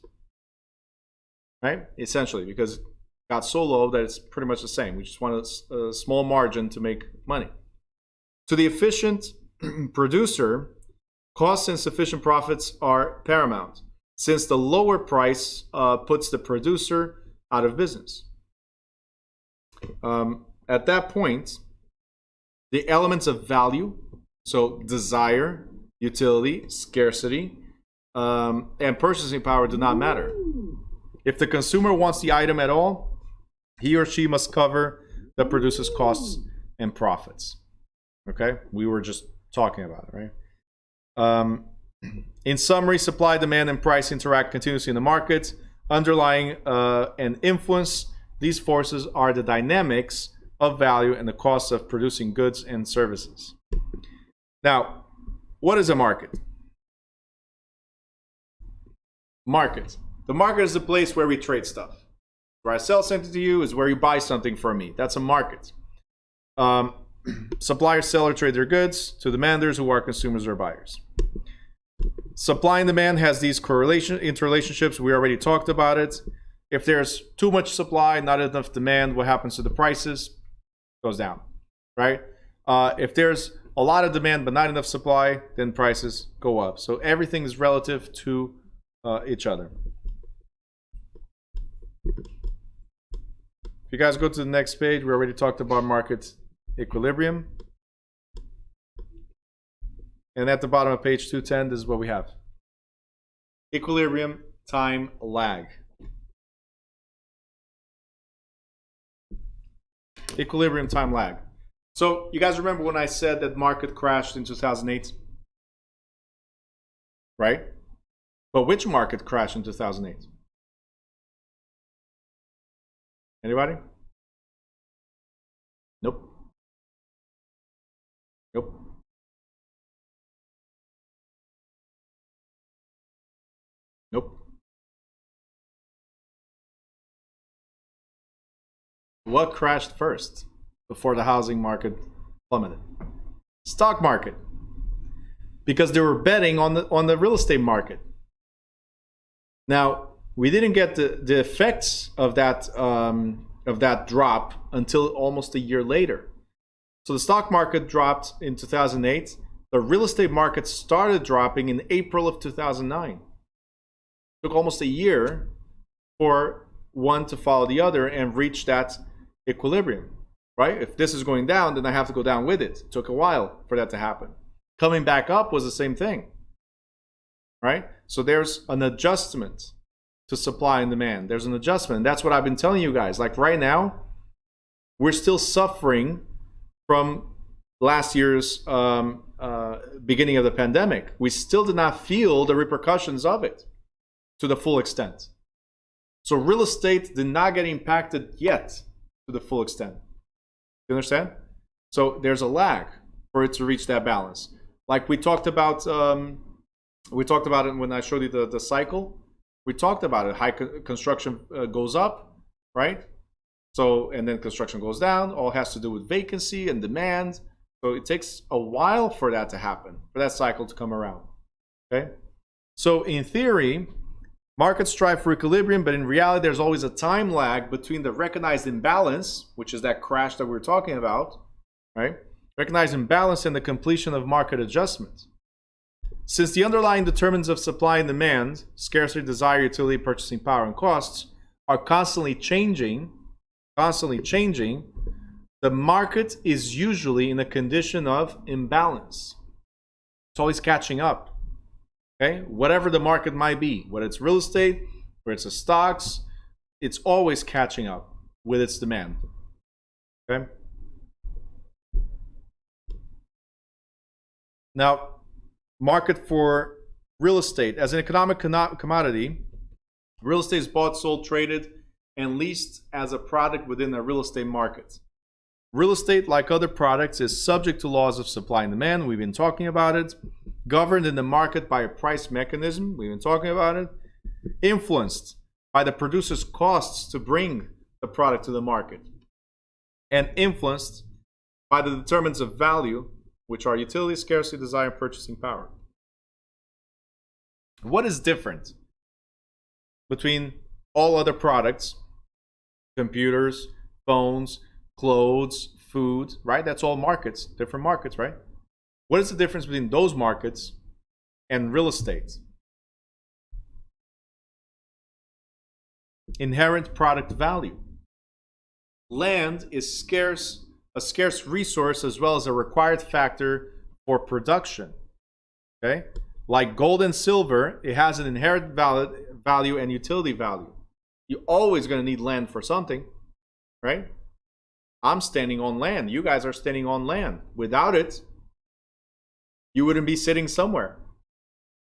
right? Essentially, because it got so low that it's pretty much the same. We just want a small margin to make money. To the efficient producer, costs and sufficient profits are paramount, since the lower price puts the producer out of business. At that point, the elements of value, so desire, utility, scarcity, and purchasing power do not matter. If the consumer wants the item at all, he or she must cover the producer's costs and profits. Okay? We were just talking about it, right? In summary, supply, demand, and price interact continuously in the market. Underlying and influence these forces are the dynamics of value and the costs of producing goods and services. Now, what is a market? Market. The market is the place where we trade stuff. Where I sell something to you is where you buy something from me. That's a market. Suppliers, seller trade their goods to demanders who are consumers or buyers. Supply and demand has these interrelationships. We already talked about it. If there's too much supply, not enough demand, what happens to the prices? Goes down, right? If there's a lot of demand but not enough supply, then prices go up. So everything is relative to each other. If you guys go to the next page, we already talked about market equilibrium. And at the bottom of page 210, this is what we have. Equilibrium, time, lag. Equilibrium, time, lag. So you guys remember when I said that market crashed in 2008? Right? But which market crashed in 2008? Anybody? Nope. Nope. Nope. What crashed first before the housing market plummeted? Stock market. Because they were betting on the real estate market. Now, we didn't get the effects of that drop until almost a year later. So the stock market dropped in 2008. The real estate market started dropping in April of 2009. It took almost a year for one to follow the other and reach that equilibrium, right? If this is going down, then I have to go down with it. It took a while for that to happen. Coming back up was the same thing, right? So there's an adjustment to supply and demand. There's an adjustment. That's what I've been telling you guys. Like right now, we're still suffering from last year's beginning of the pandemic. We still did not feel the repercussions of it to the full extent. So real estate did not get impacted yet to the full extent. You understand? So there's a lag for it to reach that balance. Like we talked about it when I showed you the cycle. We talked about it. High construction goes up, right? So, and then construction goes down. All has to do with vacancy and demand. So it takes a while for that to happen, for that cycle to come around. Okay? So in theory, markets strive for equilibrium, but in reality, there's always a time lag between the recognized imbalance, which is that crash that we're talking about, right? Recognized imbalance and the completion of market adjustment. Since the underlying determinants of supply and demand, scarcity, desire, utility, purchasing power, and costs are constantly changing, the market is usually in a condition of imbalance. It's always catching up. Okay? Whatever the market might be, whether it's real estate, whether it's the stocks, it's always catching up with its demand. Okay? Now, market for real estate. As an economic commodity, real estate is bought, sold, traded, and leased as a product within the real estate market. Real estate, like other products, is subject to laws of supply and demand. We've been talking about it. Governed in the market by a price mechanism. We've been talking about it. Influenced by the producer's costs to bring the product to the market. And influenced by the determinants of value, which are utility, scarcity, desire, and purchasing power. What is different between all other products, computers, phones, clothes, food, right? That's all markets, different markets, right? What is the difference between those markets and real estate? Inherent product value. Land is scarce, a scarce resource as well as a required factor for production. Okay? Like gold and silver, it has an inherent value and utility value. You're always going to need land for something, right? I'm standing on land. You guys are standing on land. Without it, you wouldn't be sitting somewhere.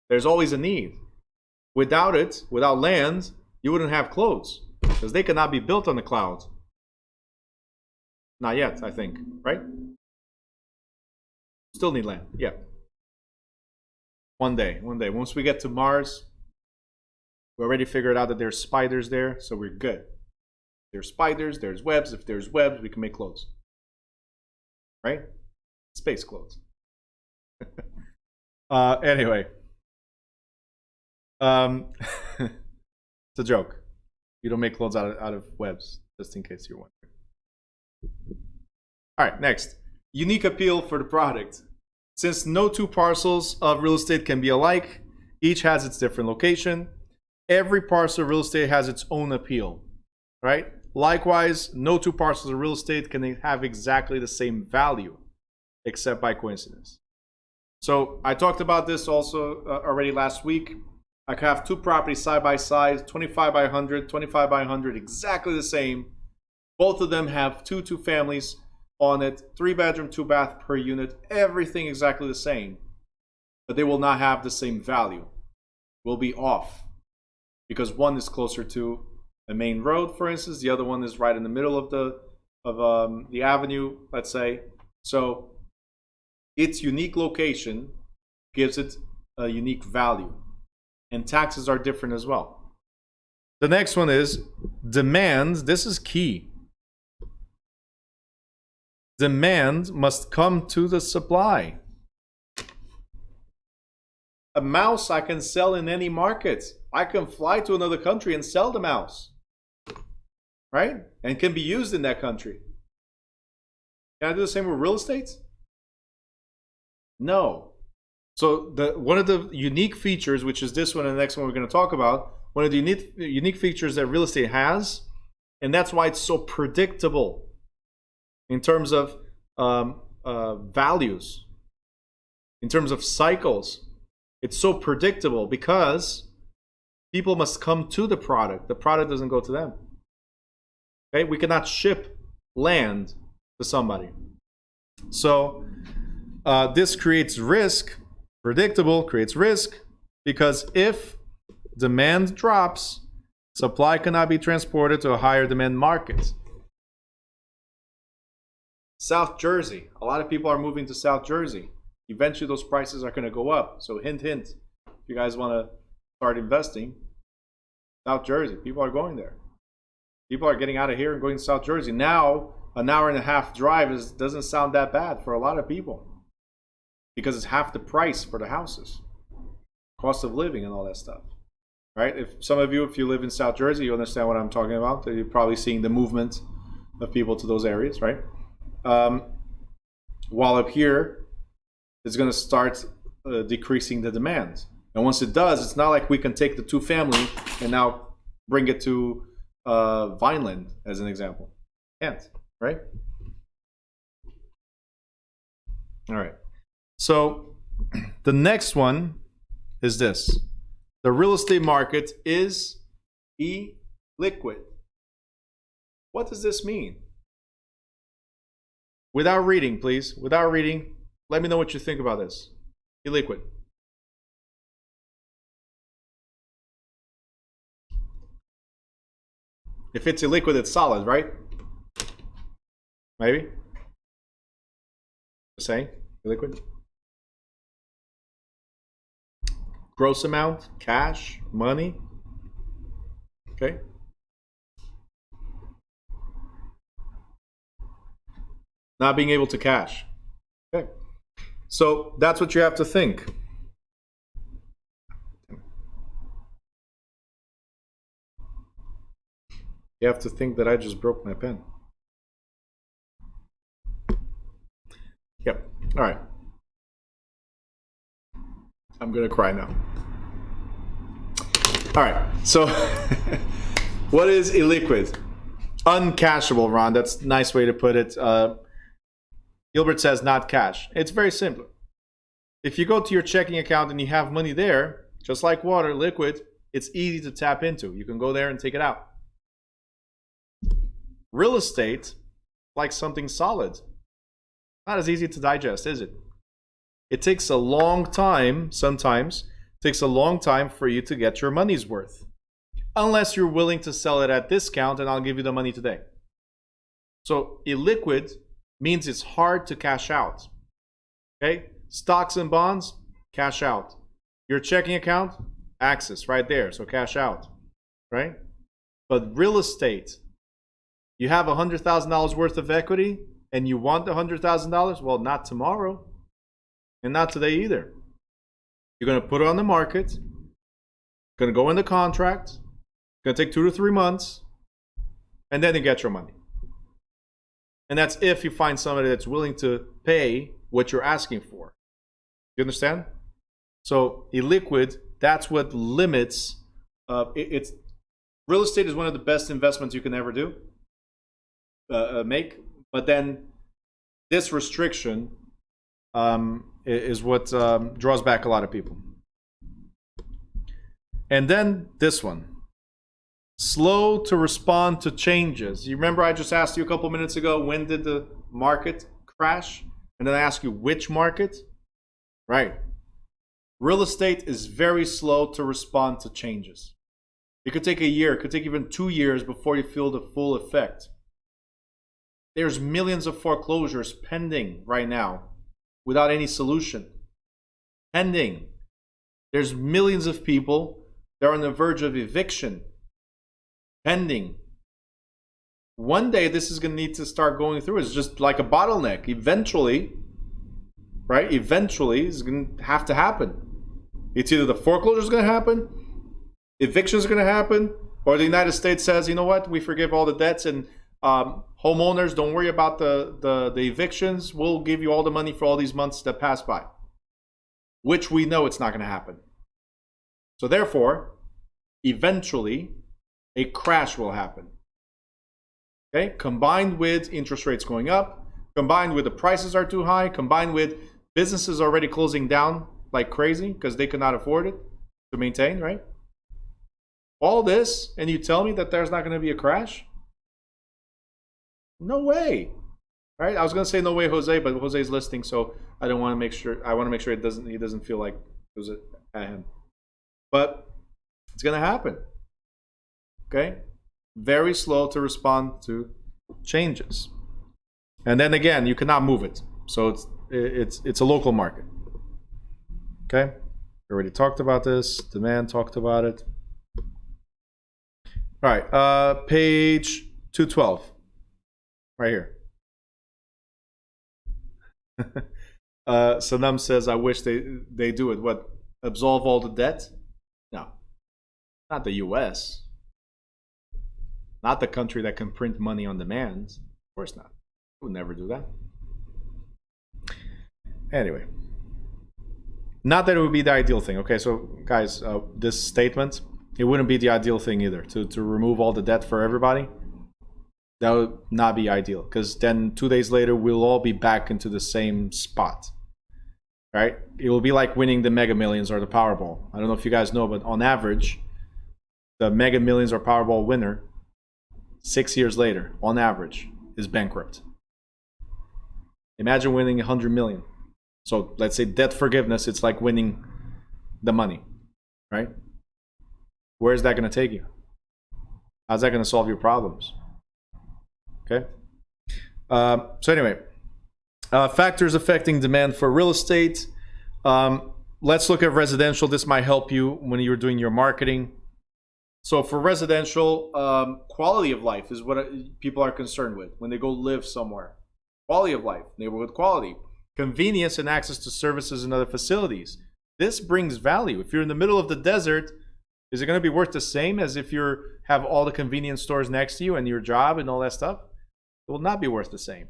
There's always a need. Without it, without land, you wouldn't have clothes because they cannot be built on the clouds. Not yet, I think, right? Still need land, yeah. One day. Once we get to Mars, we already figured out that there's spiders there, so we're good. There's spiders, there's webs. If there's webs, we can make clothes. Right? Space clothes. Anyway. It's a joke. You don't make clothes out of webs, just in case you're wondering. All right, next. Unique appeal for the product. Since no two parcels of real estate can be alike, each has its different location. Every parcel of real estate has its own appeal, right? Likewise, no two parcels of real estate can have exactly the same value, except by coincidence. So I talked about this also already last week. I could have two properties side by side, 25 by 100, 25 by 100, exactly the same. Both of them have two families on it, 3-bedroom, 2-bath per unit, everything exactly the same. But they will not have the same value. Will be off. Because one is closer to a main road, for instance. The other one is right in the middle of the avenue, let's say. So its unique location gives it a unique value. And taxes are different as well. The next one is demand. This is key. Demand must come to the supply. A mouse I can sell in any market. I can fly to another country and sell the mouse. Right? And can be used in that country. Can I do the same with real estate? No. So one of the unique features, which is this one and the next one we're going to talk about, one of the unique features that real estate has, and that's why it's so predictable in terms of values, in terms of cycles. It's so predictable because people must come to the product. The product doesn't go to them. Okay? We cannot ship land to somebody. So this creates risk. Predictable creates risk because if demand drops, supply cannot be transported to a higher demand market. South Jersey. A lot of people are moving to South Jersey. Eventually those prices are going to go up. So hint, hint. If you guys want to start investing, South Jersey, people are going there. People are getting out of here and going to South Jersey. Now, an hour and a half drive doesn't sound that bad for a lot of people because it's half the price for the houses, cost of living and all that stuff. Right? If some of you, if you live in South Jersey, you understand what I'm talking about. You're probably seeing the movement of people to those areas, right? While up here, it's going to start decreasing the demand. And once it does, it's not like we can take the 2-family and now bring it to Vineland, as an example. Can't, right? All right. So the next one is this. The real estate market is illiquid. What does this mean? Without reading, please. Without reading, let me know what you think about this. Illiquid. If it's illiquid, it's solid, right? Maybe? Just saying. Illiquid. Gross amount, cash, money. Okay. Not being able to cash. Okay. So that's what you have to think. You have to think that I just broke my pen. Yep. All right. I'm gonna cry now. All right. So, what is illiquid? Uncashable, Ron. That's a nice way to put it. Gilbert says not cash. It's very simple. If you go to your checking account and you have money there, just like water, liquid, it's easy to tap into. You can go there and take it out. Real estate, like something solid, not as easy to digest, is it? It takes a long time, sometimes, takes a long time for you to get your money's worth. Unless you're willing to sell it at discount, and I'll give you the money today. So illiquid means it's hard to cash out. Okay? Stocks and bonds, cash out. Your checking account, access right there, so cash out. Right? But real estate, you have $100,000 worth of equity and you want the $100,000? Well, not tomorrow and not today either. You're going to put it on the market, going to go in the contract, it's going to take 2 to 3 months, and then you get your money. And that's if you find somebody that's willing to pay what you're asking for. You understand? So illiquid, that's what limits. It's real estate is one of the best investments you can ever do, make. But then this restriction is what draws back a lot of people. And then this one. Slow to respond to changes. You remember I just asked you a couple minutes ago, when did the market crash? And then I asked you which market? Right. Real estate is very slow to respond to changes. It could take a year, it could take even 2 years before you feel the full effect. There's millions of foreclosures pending right now without any solution. Pending. There's millions of people that are on the verge of eviction. Pending. One day this is going to need to start going through. It's just like a bottleneck. Eventually, right? Eventually, it's going to have to happen. It's either the foreclosure is going to happen, evictions are going to happen, or the United States says, you know what, we forgive all the debts and homeowners, don't worry about the evictions. We'll give you all the money for all these months that pass by. Which we know it's not going to happen. So therefore, eventually, a crash will happen. Okay? Combined with interest rates going up, combined with the prices are too high, combined with businesses already closing down like crazy because they could not afford it to maintain, right? All this, and you tell me that there's not going to be a crash? No way. Right? I was going to say no way, Jose, but Jose's listening, so I don't want to make sure. I want to make sure he doesn't feel like it was at him. But it's going to happen. Okay? Very slow to respond to changes. And then again, you cannot move it. So it's a local market. Okay? We already talked about this. Demand talked about it. All right. Page 212. Right here. Saddam says, I wish they do it. What? Absolve all the debt? No. Not the US. Not the country that can print money on demand. Of course not. Would never do that. Anyway. Not that it would be the ideal thing. Okay, so guys, this statement, it wouldn't be the ideal thing either. To remove all the debt for everybody. That would not be ideal. Because then 2 days later, we'll all be back into the same spot. Right? It will be like winning the Mega Millions or the Powerball. I don't know if you guys know, but on average, the Mega Millions or Powerball winner 6 years later, on average, is bankrupt. Imagine winning 100 million. So let's say debt forgiveness, it's like winning the money, right? Where is that going to take you? How's that going to solve your problems? Okay. So anyway, factors affecting demand for real estate. Let's look at residential. This might help you when you're doing your marketing. So for residential, quality of life is what people are concerned with when they go live somewhere. Quality of life, neighborhood quality, convenience and access to services and other facilities. This brings value. If you're in the middle of the desert, Is it going to be worth the same as if you have all the convenience stores next to you and your job and all that stuff? It will not be worth the same.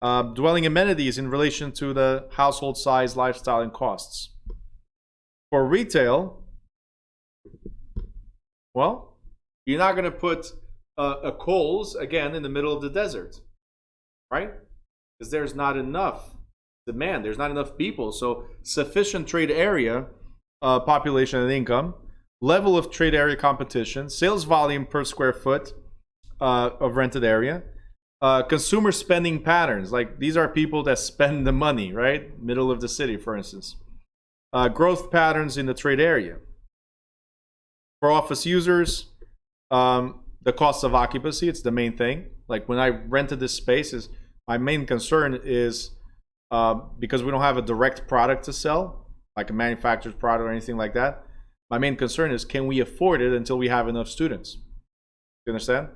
Dwelling amenities in relation to the household size, lifestyle, and costs. For retail, well, you're not going to put a Kohl's, again, in the middle of the desert, right? Because there's not enough demand. There's not enough people. So sufficient trade area, population and income, level of trade area competition, sales volume per square foot of rented area, consumer spending patterns. Like these are people that spend the money, right? Middle of the city, for instance. Growth patterns in the trade area. For office users, the cost of occupancy, it's the main thing. Like when I rented this space, my main concern is because we don't have a direct product to sell, like a manufactured product or anything like that. My main concern is, can we afford it until we have enough students? You understand?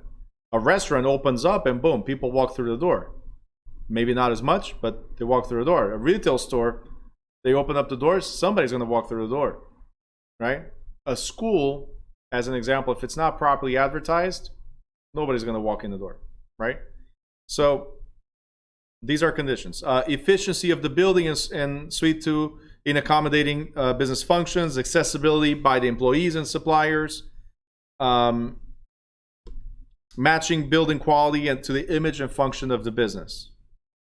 A restaurant opens up and boom, people walk through the door. Maybe not as much, but they walk through the door. A retail store, they open up the doors, somebody's going to walk through the door, right? A school, as an example, if it's not properly advertised, nobody's going to walk in the door, right? So these are conditions. Efficiency of the building and suite 2 in accommodating business functions, accessibility by the employees and suppliers, matching building quality and to the image and function of the business.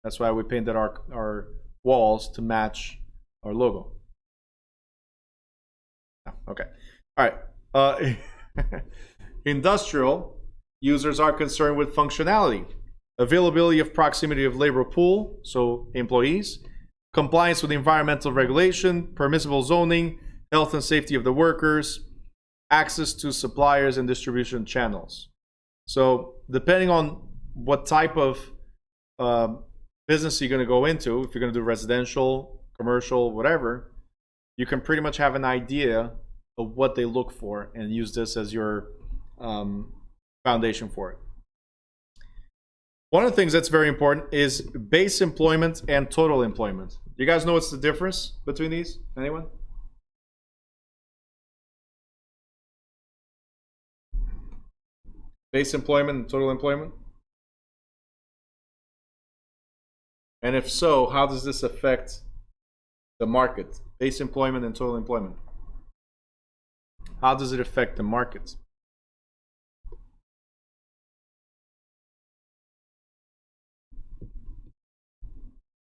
That's why we painted our walls to match our logo. Okay. All right. Industrial users are concerned with functionality, availability of proximity of labor pool, so employees, compliance with environmental regulation, permissible zoning, health and safety of the workers, access to suppliers and distribution channels. So depending on what type of business you're going to go into, if you're going to do residential, commercial, whatever, you can pretty much have an idea of what they look for and use this as your foundation for it. One of the things that's very important is base employment and total employment. You guys know what's the difference between these? Anyone? Base employment and total employment? And if so, how does this affect the market? Base employment and total employment. How does it affect the market?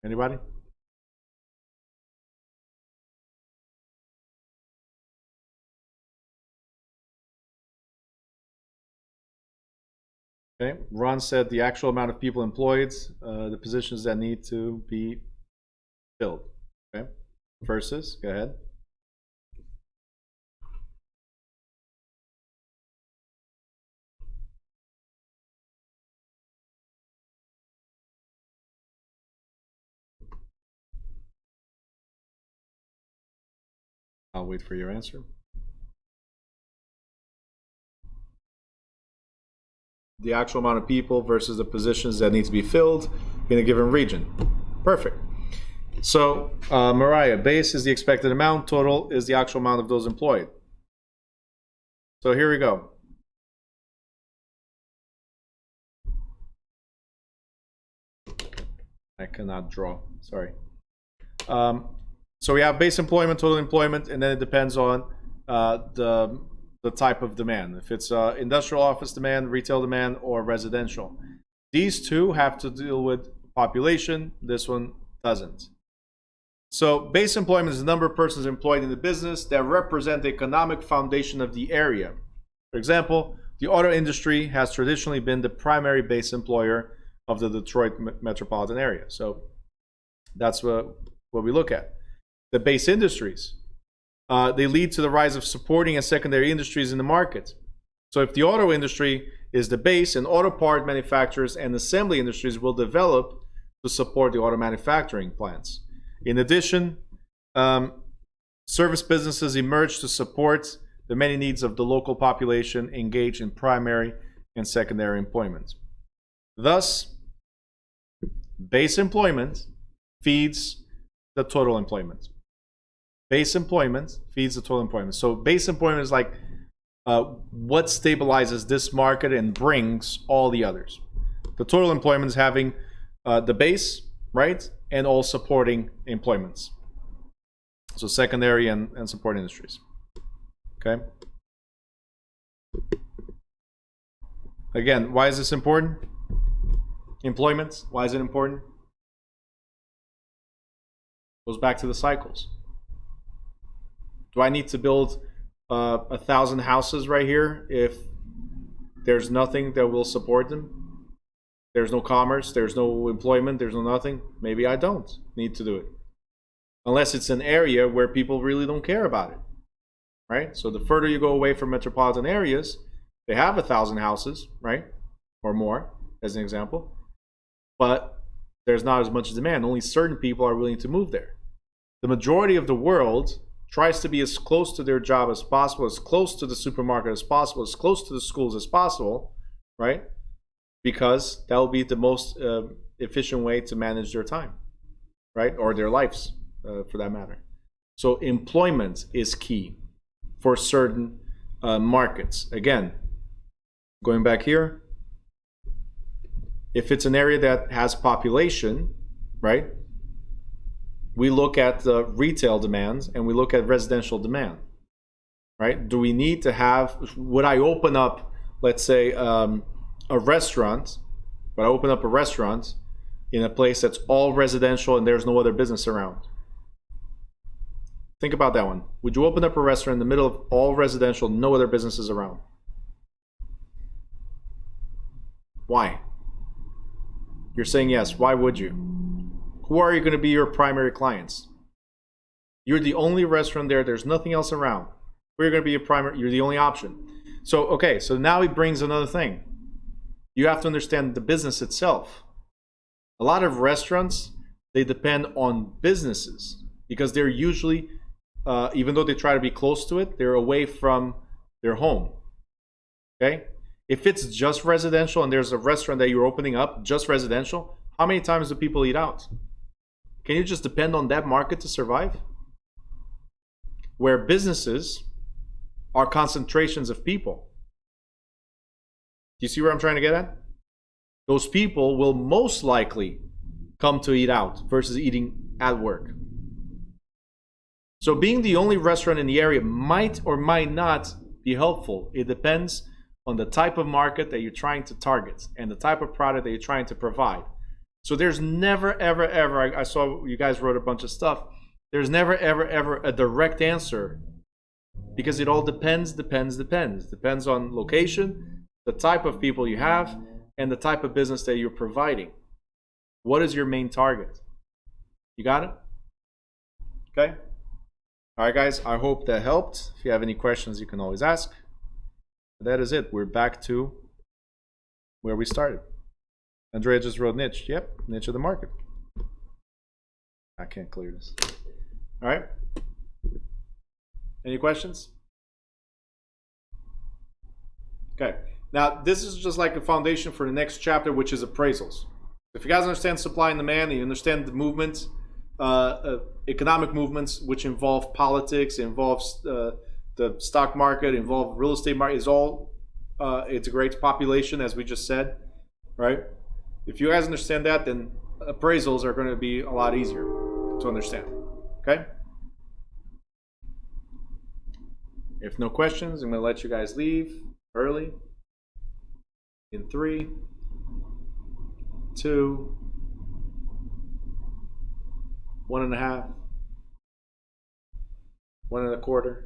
Anybody? Okay. Ron said the actual amount of people employed, the positions that need to be filled. Okay. Versus, go ahead. I'll wait for your answer. The actual amount of people versus the positions that need to be filled in a given region. Perfect. So, Mariah, base is the expected amount, total is the actual amount of those employed. So here we go. I cannot draw, sorry. So we have base employment, total employment, and then it depends on the type of demand. If it's industrial office demand, retail demand, or residential. These two have to deal with population. This one doesn't. So base employment is the number of persons employed in the business that represent the economic foundation of the area. For example, the auto industry has traditionally been the primary base employer of the Detroit metropolitan area. So that's what we look at. The base industries, they lead to the rise of supporting and secondary industries in the market. So if the auto industry is the base, and auto part manufacturers and assembly industries will develop to support the auto manufacturing plants. In addition, service businesses emerge to support the many needs of the local population engaged in primary and secondary employment. Thus, base employment feeds the total employment. Base employment feeds the total employment. So base employment is like what stabilizes this market and brings all the others. The total employment is having the base, right, and all supporting employments. So secondary and support industries. Okay. Again, why is this important? Employment, why is it important? Goes back to the cycles. Do I need to build 1,000 houses right here if there's nothing that will support them? There's no commerce, there's no employment, there's no nothing. Maybe I don't need to do it. Unless it's an area where people really don't care about it, right? So the further you go away from metropolitan areas, they have 1,000 houses, right? Or more, as an example. But there's not as much demand. Only certain people are willing to move there. The majority of the world tries to be as close to their job as possible, as close to the supermarket as possible, as close to the schools as possible, right? Because that will be the most efficient way to manage their time, right? Or their lives, for that matter. So employment is key for certain markets. Again, going back here, if it's an area that has population, right? We look at the retail demands and we look at residential demand, right? Do we need to have, would I open up, let's say, a restaurant, would I open up a restaurant in a place that's all residential and there's no other business around? Think about that one. Would you open up a restaurant in the middle of all residential, no other businesses around? Why? You're saying yes. Why would you? Who are you going to be your primary clients? You're the only restaurant there. There's nothing else around. Who are you going to be your primary? You're the only option. So, okay, so now he brings another thing. You have to understand the business itself. A lot of restaurants, they depend on businesses because they're usually, even though they try to be close to it, they're away from their home. Okay? If it's just residential and there's a restaurant that you're opening up, just residential, how many times do people eat out? Can you just depend on that market to survive? Where businesses are concentrations of people. Do you see where I'm trying to get at? Those people will most likely come to eat out versus eating at work. So being the only restaurant in the area might or might not be helpful. It depends on the type of market that you're trying to target and the type of product that you're trying to provide. So there's never, ever, ever, I saw you guys wrote a bunch of stuff. There's never, ever, ever a direct answer because it all depends. Depends on location, the type of people you have, and the type of business that you're providing. What is your main target? You got it? Okay. All right, guys, I hope that helped. If you have any questions, you can always ask. That is it. We're back to where we started. Andrea just wrote niche. Yep, niche of the market. I can't clear this. All right. Any questions? Okay. Now, this is just like a foundation for the next chapter, which is appraisals. If you guys understand supply and demand, and you understand the movements, economic movements, which involve politics, involves the stock market, involve real estate market, is all integrates population, as we just said, right? If you guys understand that, then appraisals are going to be a lot easier to understand. Okay? If no questions, I'm going to let you guys leave early. In 3, 2, 1.5, 1.25,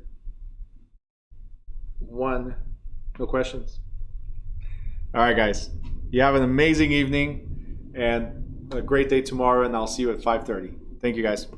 1. No questions? All right, guys. You have an amazing evening and a great day tomorrow, and I'll see you at 5:30. Thank you, guys.